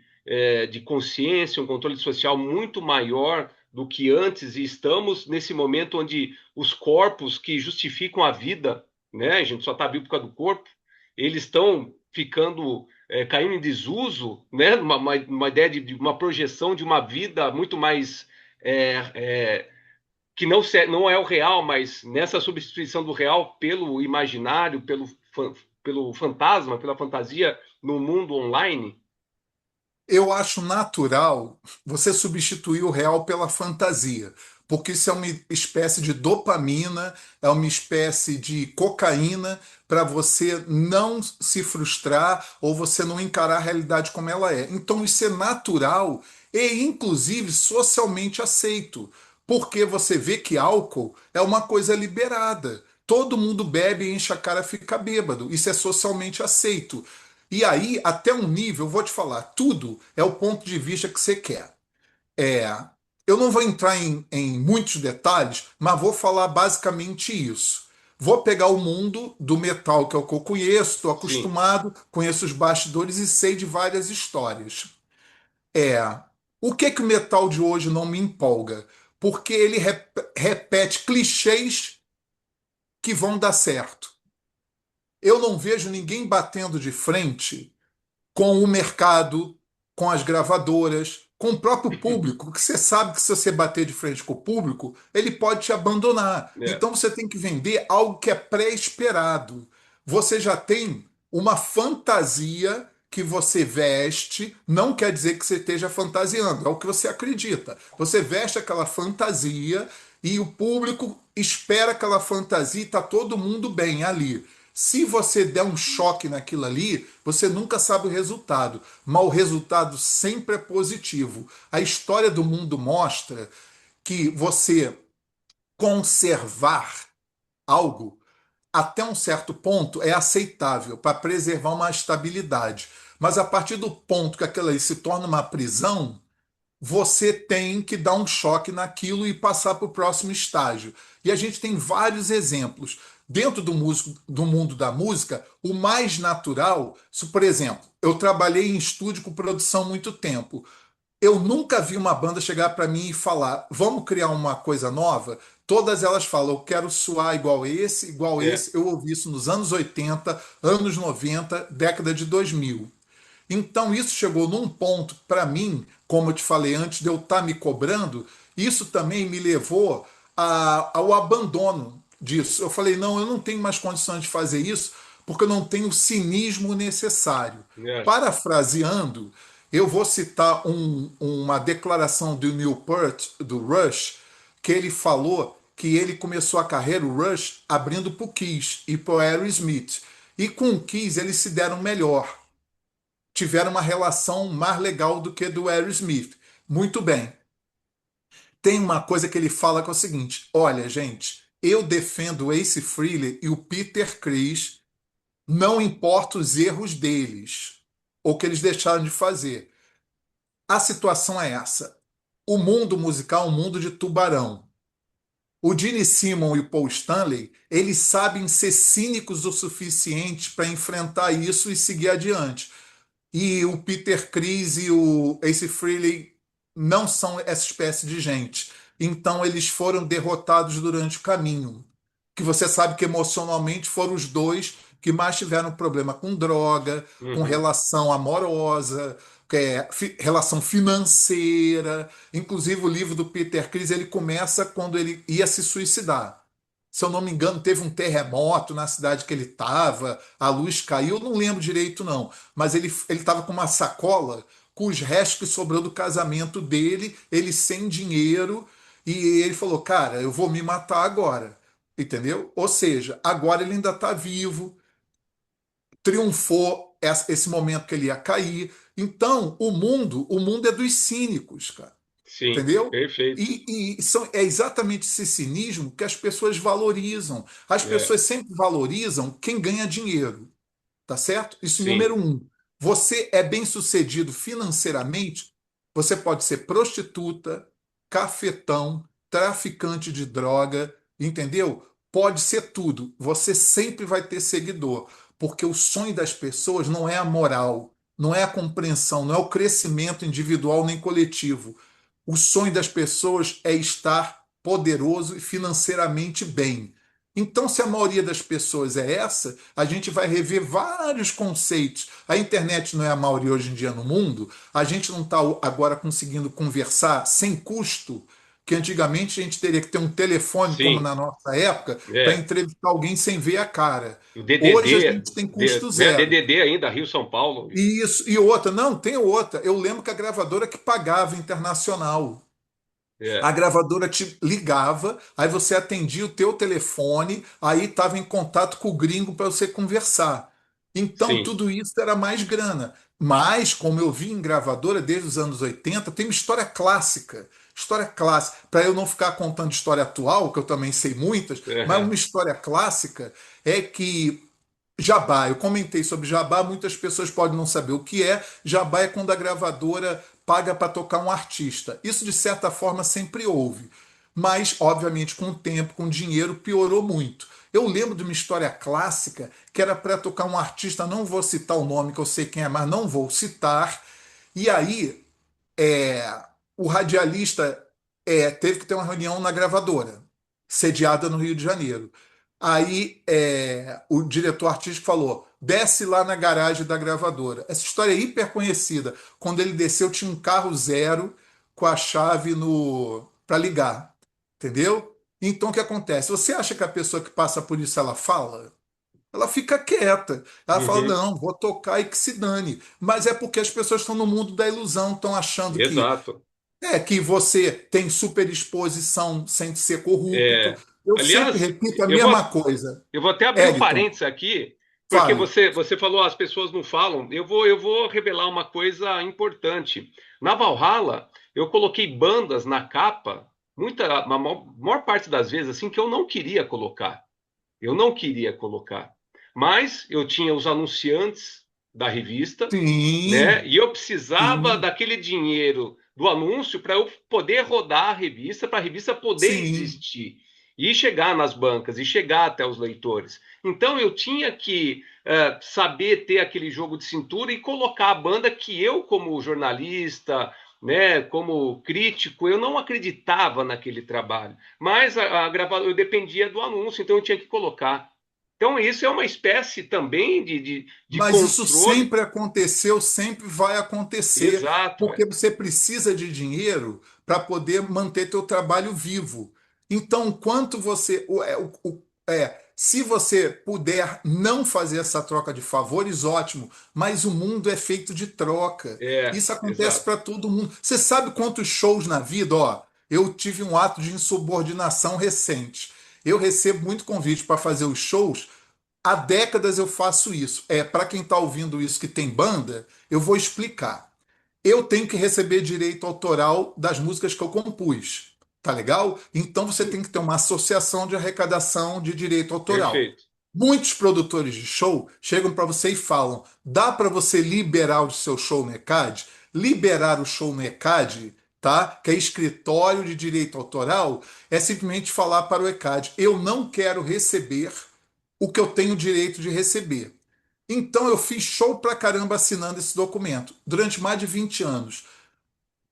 de consciência, um controle social muito maior do que antes, e estamos nesse momento onde os corpos que justificam a vida, né, a gente só está vivo por causa do corpo, eles estão ficando, caindo em desuso, né, uma ideia de uma projeção de uma vida muito mais é, é, que não é o real, mas nessa substituição do real pelo imaginário, pelo fantasma, pela fantasia no mundo online. Eu acho natural você substituir o real pela fantasia, porque isso é uma espécie de dopamina, é uma espécie de cocaína para você não se frustrar ou você não encarar a realidade como ela é. Então isso é natural e inclusive socialmente aceito, porque você vê que álcool é uma coisa liberada. Todo mundo bebe, enche a cara, fica bêbado. Isso é socialmente aceito. E aí, até um nível, eu vou te falar, tudo é o ponto de vista que você quer. É, eu não vou entrar em muitos detalhes, mas vou falar basicamente isso. Vou pegar o mundo do metal, que é o que eu conheço, estou Sim, acostumado, conheço os bastidores e sei de várias histórias. É, o que que o metal de hoje não me empolga? Porque ele repete clichês que vão dar certo. Eu não vejo ninguém batendo de frente com o mercado, com as gravadoras, com o próprio público, que você sabe que se você bater de frente com o público, ele pode te abandonar. é, Então você tem que vender algo que é pré-esperado. Você já tem uma fantasia que você veste, não quer dizer que você esteja fantasiando, é o que você acredita. Você veste aquela fantasia e o público espera aquela fantasia e está todo mundo bem ali. Se você der um choque naquilo ali, você nunca sabe o resultado, mas o resultado sempre é positivo. A história do mundo mostra que você conservar algo até um certo ponto é aceitável para preservar uma estabilidade. Mas a partir do ponto que aquilo aí se torna uma prisão, você tem que dar um choque naquilo e passar para o próximo estágio. E a gente tem vários exemplos. Dentro do mundo da música, o mais natural, por exemplo, eu trabalhei em estúdio com produção há muito tempo. Eu nunca vi uma banda chegar para mim e falar: vamos criar uma coisa nova. Todas elas falam: eu quero soar igual esse, igual é, esse. Eu ouvi isso nos anos 80, anos 90, década de 2000. Então isso chegou num ponto para mim, como eu te falei antes de eu estar me cobrando, isso também me levou ao abandono disso. Eu falei, não, eu não tenho mais condições de fazer isso porque eu não tenho o cinismo necessário. é, Parafraseando, eu vou citar uma declaração do Neil Peart, do Rush, que ele falou que ele começou a carreira, o Rush, abrindo para o Kiss e para o Aerosmith. E com o Kiss eles se deram melhor, tiveram uma relação mais legal do que do Aerosmith. Muito bem. Tem uma coisa que ele fala que é o seguinte: olha, gente, eu defendo o Ace Frehley e o Peter Criss, não importa os erros deles, ou que eles deixaram de fazer. A situação é essa. O mundo musical é um mundo de tubarão. O Gene Simon e o Paul Stanley, eles sabem ser cínicos o suficiente para enfrentar isso e seguir adiante. E o Peter Criss e o Ace Frehley não são essa espécie de gente. Então eles foram derrotados durante o caminho. Que você sabe que emocionalmente foram os dois que mais tiveram problema com droga, com uhum, relação amorosa, relação financeira. Inclusive o livro do Peter Criss ele começa quando ele ia se suicidar. Se eu não me engano, teve um terremoto na cidade que ele estava, a luz caiu, não lembro direito não, mas ele estava com uma sacola com os restos que sobrou do casamento dele, ele sem dinheiro, e ele falou, cara, eu vou me matar agora, entendeu? Ou seja, agora ele ainda está vivo, triunfou, esse momento que ele ia cair. Então, o mundo é dos cínicos, cara. sim, Entendeu? perfeito. É exatamente esse cinismo que as pessoas valorizam. As É, pessoas sempre valorizam quem ganha dinheiro. Tá certo? Isso número sim, um. Você é bem-sucedido financeiramente, você pode ser prostituta, cafetão, traficante de droga, entendeu? Pode ser tudo. Você sempre vai ter seguidor, porque o sonho das pessoas não é a moral, não é a compreensão, não é o crescimento individual nem coletivo. O sonho das pessoas é estar poderoso e financeiramente bem. Então, se a maioria das pessoas é essa, a gente vai rever vários conceitos. A internet não é a maioria hoje em dia no mundo, a gente não está agora conseguindo conversar sem custo, que antigamente a gente teria que ter um telefone, como sim, na nossa época, para é. entrevistar alguém sem ver a cara. O Hoje a DDD, gente tem custo né, zero. DDD ainda, Rio-São Paulo. E isso, e outra, não, tem outra. Eu lembro que a gravadora que pagava internacional. A É, gravadora te ligava, aí você atendia o teu telefone, aí estava em contato com o gringo para você conversar. Então, sim. tudo isso era mais grana. Mas, como eu vi em gravadora desde os anos 80, tem uma história clássica. História clássica. Para eu não ficar contando história atual, que eu também sei muitas, mas Aham, uma história clássica é que Jabá, eu comentei sobre jabá, muitas pessoas podem não saber o que é. Jabá é quando a gravadora paga para tocar um artista. Isso, de certa forma, sempre houve. Mas, obviamente, com o tempo, com o dinheiro, piorou muito. Eu lembro de uma história clássica que era para tocar um artista, não vou citar o nome, que eu sei quem é, mas não vou citar. E aí, é, o radialista teve que ter uma reunião na gravadora, sediada no Rio de Janeiro. Aí o diretor artístico falou: desce lá na garagem da gravadora. Essa história é hiper conhecida. Quando ele desceu, tinha um carro zero com a chave no para ligar. Entendeu? Então o que acontece? Você acha que a pessoa que passa por isso ela fala? Ela fica quieta. Ela fala: uhum, não, vou tocar e que se dane. Mas é porque as pessoas estão no mundo da ilusão, estão achando exato. que você tem superexposição sem ser corrupto. É, Eu sempre aliás, repito a mesma coisa. eu vou até abrir um Eliton, parênteses aqui, porque fale. você falou as pessoas não falam. Eu vou revelar uma coisa importante. Na Valhalla, eu coloquei bandas na capa, a maior parte das vezes, assim, que eu não queria colocar. Eu não queria colocar. Mas eu tinha os anunciantes da revista, né? Sim, E eu precisava sim, daquele dinheiro do anúncio para eu poder rodar a revista, para a revista poder sim. existir e chegar nas bancas e chegar até os leitores. Então eu tinha que saber ter aquele jogo de cintura e colocar a banda que eu, como jornalista, né, como crítico, eu não acreditava naquele trabalho. Mas a gravadora, eu dependia do anúncio, então eu tinha que colocar. Então isso é uma espécie também de Mas isso controle. sempre aconteceu, sempre vai acontecer, Exato, porque você precisa de dinheiro para poder manter teu trabalho vivo. Então, quanto você, se você puder não fazer essa troca de favores, ótimo. Mas o mundo é feito de troca. Isso acontece exato. para todo mundo. Você sabe quantos shows na vida, ó? Eu tive um ato de insubordinação recente. Eu recebo muito convite para fazer os shows. Há décadas eu faço isso. Para quem está ouvindo isso que tem banda, eu vou explicar. Eu tenho que receber direito autoral das músicas que eu compus. Tá legal? Então você Sim, tem que ter uma associação de arrecadação de direito autoral. perfeito. Muitos produtores de show chegam para você e falam: dá para você liberar o seu show no ECAD? Liberar o show no ECAD, tá? Que é escritório de direito autoral, é simplesmente falar para o ECAD: eu não quero receber o que eu tenho direito de receber. Então eu fiz show pra caramba assinando esse documento durante mais de 20 anos.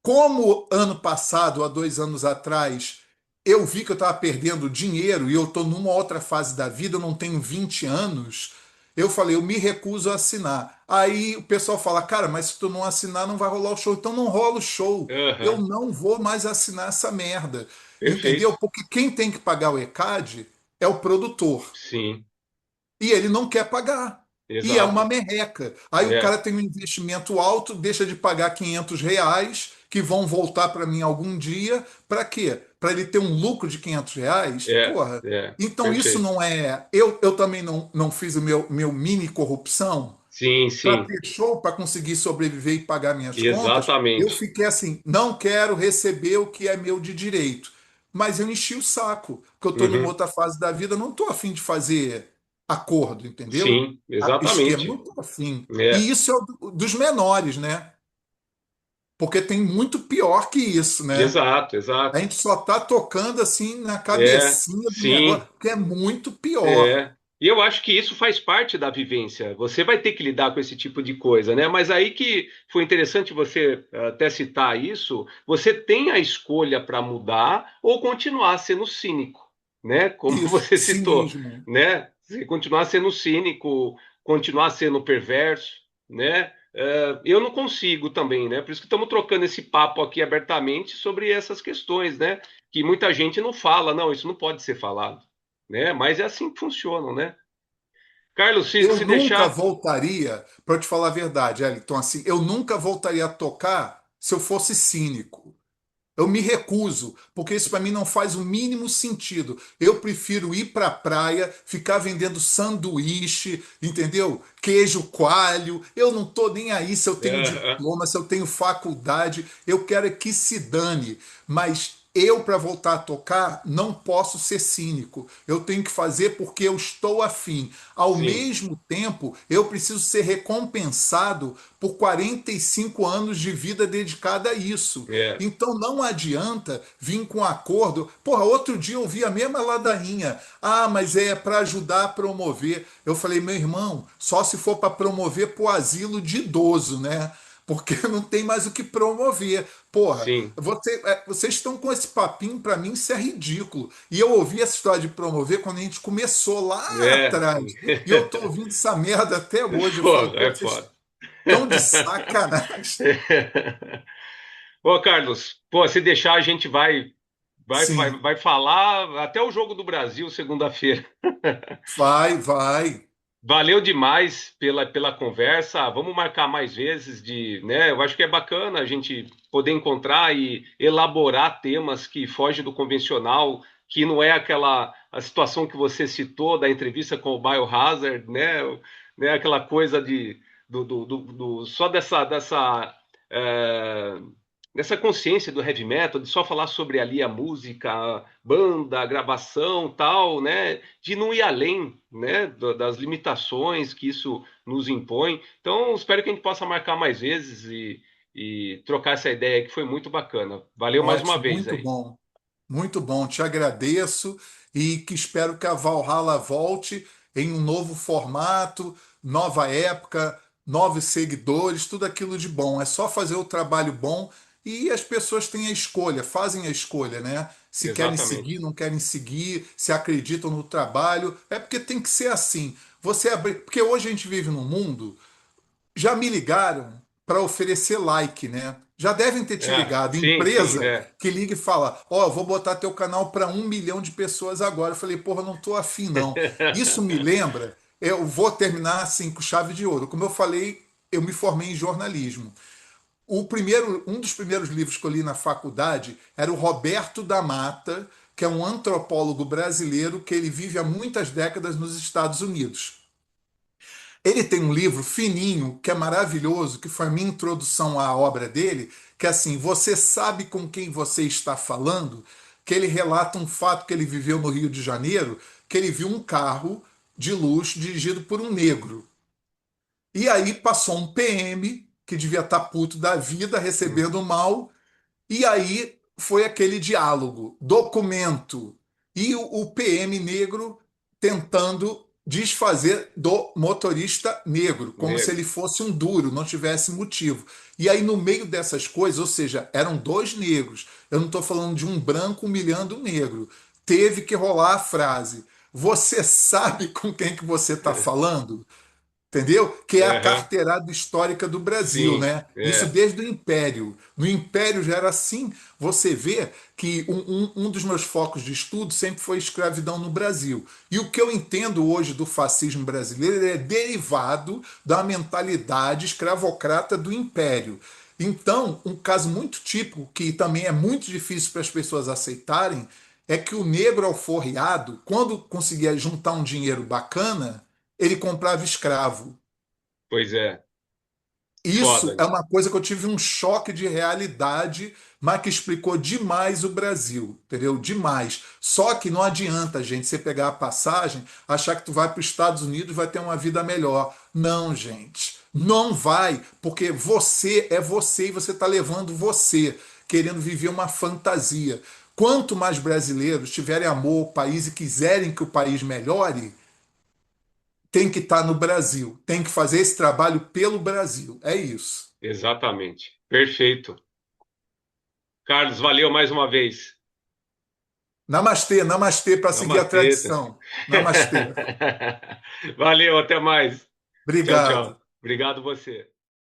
Como ano passado, há 2 anos atrás, eu vi que eu estava perdendo dinheiro e eu estou numa outra fase da vida, eu não tenho 20 anos, eu falei: eu me recuso a assinar. Aí o pessoal fala: cara, mas se tu não assinar, não vai rolar o show. Então não rola o show. Eu Aham, não vou mais assinar essa merda. perfeito. Entendeu? Porque quem tem que pagar o ECAD é o produtor. Sim, E ele não quer pagar. E é uma exato. merreca. Aí o É, cara tem um investimento alto, deixa de pagar R$ 500, que vão voltar para mim algum dia. Para quê? Para ele ter um lucro de R$ 500? Porra. Então isso perfeito. não é. Eu também não fiz o meu mini corrupção. Sim, Para sim, ter show, para conseguir sobreviver e pagar minhas contas, eu exatamente. fiquei assim, não quero receber o que é meu de direito. Mas eu enchi o saco, porque eu estou numa Uhum. outra fase da vida, não estou afim de fazer acordo, entendeu? Sim, Esquema, não exatamente. estou afim. E É, isso é dos menores, né? Porque tem muito pior que isso, né? exato, A exato. gente só está tocando assim na É, cabecinha do negócio, sim. que é muito pior. É. E eu acho que isso faz parte da vivência. Você vai ter que lidar com esse tipo de coisa, né? Mas aí que foi interessante você até citar isso, você tem a escolha para mudar ou continuar sendo cínico, né? Como Isso, você citou, cinismo. né? Você continuar sendo cínico, continuar sendo perverso, né? Eu não consigo também, né? Por isso que estamos trocando esse papo aqui abertamente sobre essas questões, né? Que muita gente não fala, não, isso não pode ser falado, né? Mas é assim que funcionam, né? Carlos, Eu se nunca deixar. voltaria, para te falar a verdade, Elton, assim, eu nunca voltaria a tocar se eu fosse cínico. Eu me recuso, porque isso para mim não faz o mínimo sentido. Eu prefiro ir para a praia, ficar vendendo sanduíche, entendeu? Queijo coalho. Eu não tô nem aí se eu tenho Aham, diploma, se eu tenho faculdade. Eu quero é que se dane. Mas eu, para voltar a tocar, não posso ser cínico. Eu tenho que fazer porque eu estou afim. Ao sim, mesmo tempo, eu preciso ser recompensado por 45 anos de vida dedicada a isso. é, Então não adianta vir com acordo. Porra, outro dia eu vi a mesma ladainha. Ah, mas é para ajudar a promover. Eu falei, meu irmão, só se for para promover para o asilo de idoso, né? Porque não tem mais o que promover. Porra, sim, vocês estão com esse papinho, para mim isso é ridículo. E eu ouvi essa história de promover quando a gente começou lá é, sim. atrás. E eu tô ouvindo essa merda até É hoje. Eu falo, foda, pô, é vocês foda. estão de sacanagem. Ô, Carlos, pô, se deixar, a gente Sim, vai falar até o jogo do Brasil segunda-feira. vai, vai. Valeu demais pela conversa. Vamos marcar mais vezes né? Eu acho que é bacana a gente poder encontrar e elaborar temas que fogem do convencional, que não é aquela a situação que você citou da entrevista com o Biohazard, né? Aquela coisa só eh, dessa consciência do heavy metal, de só falar sobre ali a música, a banda, a gravação, tal, né? De não ir além, né, das limitações que isso nos impõe. Então, espero que a gente possa marcar mais vezes e trocar essa ideia que foi muito bacana. Valeu mais uma Ótimo, vez muito aí. bom. Muito bom, te agradeço e que espero que a Valhalla volte em um novo formato, nova época, novos seguidores, tudo aquilo de bom. É só fazer o trabalho bom e as pessoas têm a escolha, fazem a escolha, né? Se querem seguir, Exatamente. não querem seguir, se acreditam no trabalho, é porque tem que ser assim. Porque hoje a gente vive num mundo. Já me ligaram para oferecer like, né? Já devem ter te Ah, ligado. sim, sim, Empresa é. que liga e fala: Ó, vou botar teu canal para 1 milhão de pessoas agora. Eu falei: Porra, não tô afim, não. Isso me lembra, eu vou terminar assim com chave de ouro. Como eu falei, eu me formei em jornalismo. Um dos primeiros livros que eu li na faculdade era o Roberto da Mata, que é um antropólogo brasileiro que ele vive há muitas décadas nos Estados Unidos. Ele tem um livro fininho, que é maravilhoso, que foi a minha introdução à obra dele, que é assim, você sabe com quem você está falando, que ele relata um fato que ele viveu no Rio de Janeiro, que ele viu um carro de luxo dirigido por um negro. E aí passou um PM, que devia estar puto da vida, recebendo mal, e aí foi aquele diálogo, documento, e o PM negro tentando desfazer do motorista negro, como se Nego. ele fosse um duro, não tivesse motivo. E aí, no meio dessas coisas, ou seja, eram dois negros, eu não estou falando de um branco humilhando um negro, teve que rolar a frase: Você sabe com quem que você está falando? Entendeu? Que é a Aham, carteirada histórica do Brasil, sim, né? Isso é, desde o Império. No Império já era assim. Você vê que um dos meus focos de estudo sempre foi escravidão no Brasil. E o que eu entendo hoje do fascismo brasileiro é derivado da mentalidade escravocrata do Império. Então, um caso muito típico, que também é muito difícil para as pessoas aceitarem, é que o negro alforriado, quando conseguia juntar um dinheiro bacana, ele comprava escravo. Pois é, Isso foda. é uma coisa que eu tive um choque de realidade, mas que explicou demais o Brasil, entendeu? Demais. Só que não adianta, gente, você pegar a passagem, achar que tu vai para os Estados Unidos e vai ter uma vida melhor. Não, gente. Não vai, porque você é você e você está levando você, querendo viver uma fantasia. Quanto mais brasileiros tiverem amor ao país e quiserem que o país melhore, tem que estar no Brasil, tem que fazer esse trabalho pelo Brasil. É isso. Exatamente. Perfeito. Carlos, valeu mais uma vez. Namastê, namastê para seguir a Namastê. tradição. Namastê. Valeu, até mais. Tchau, Obrigado. tchau. Obrigado você.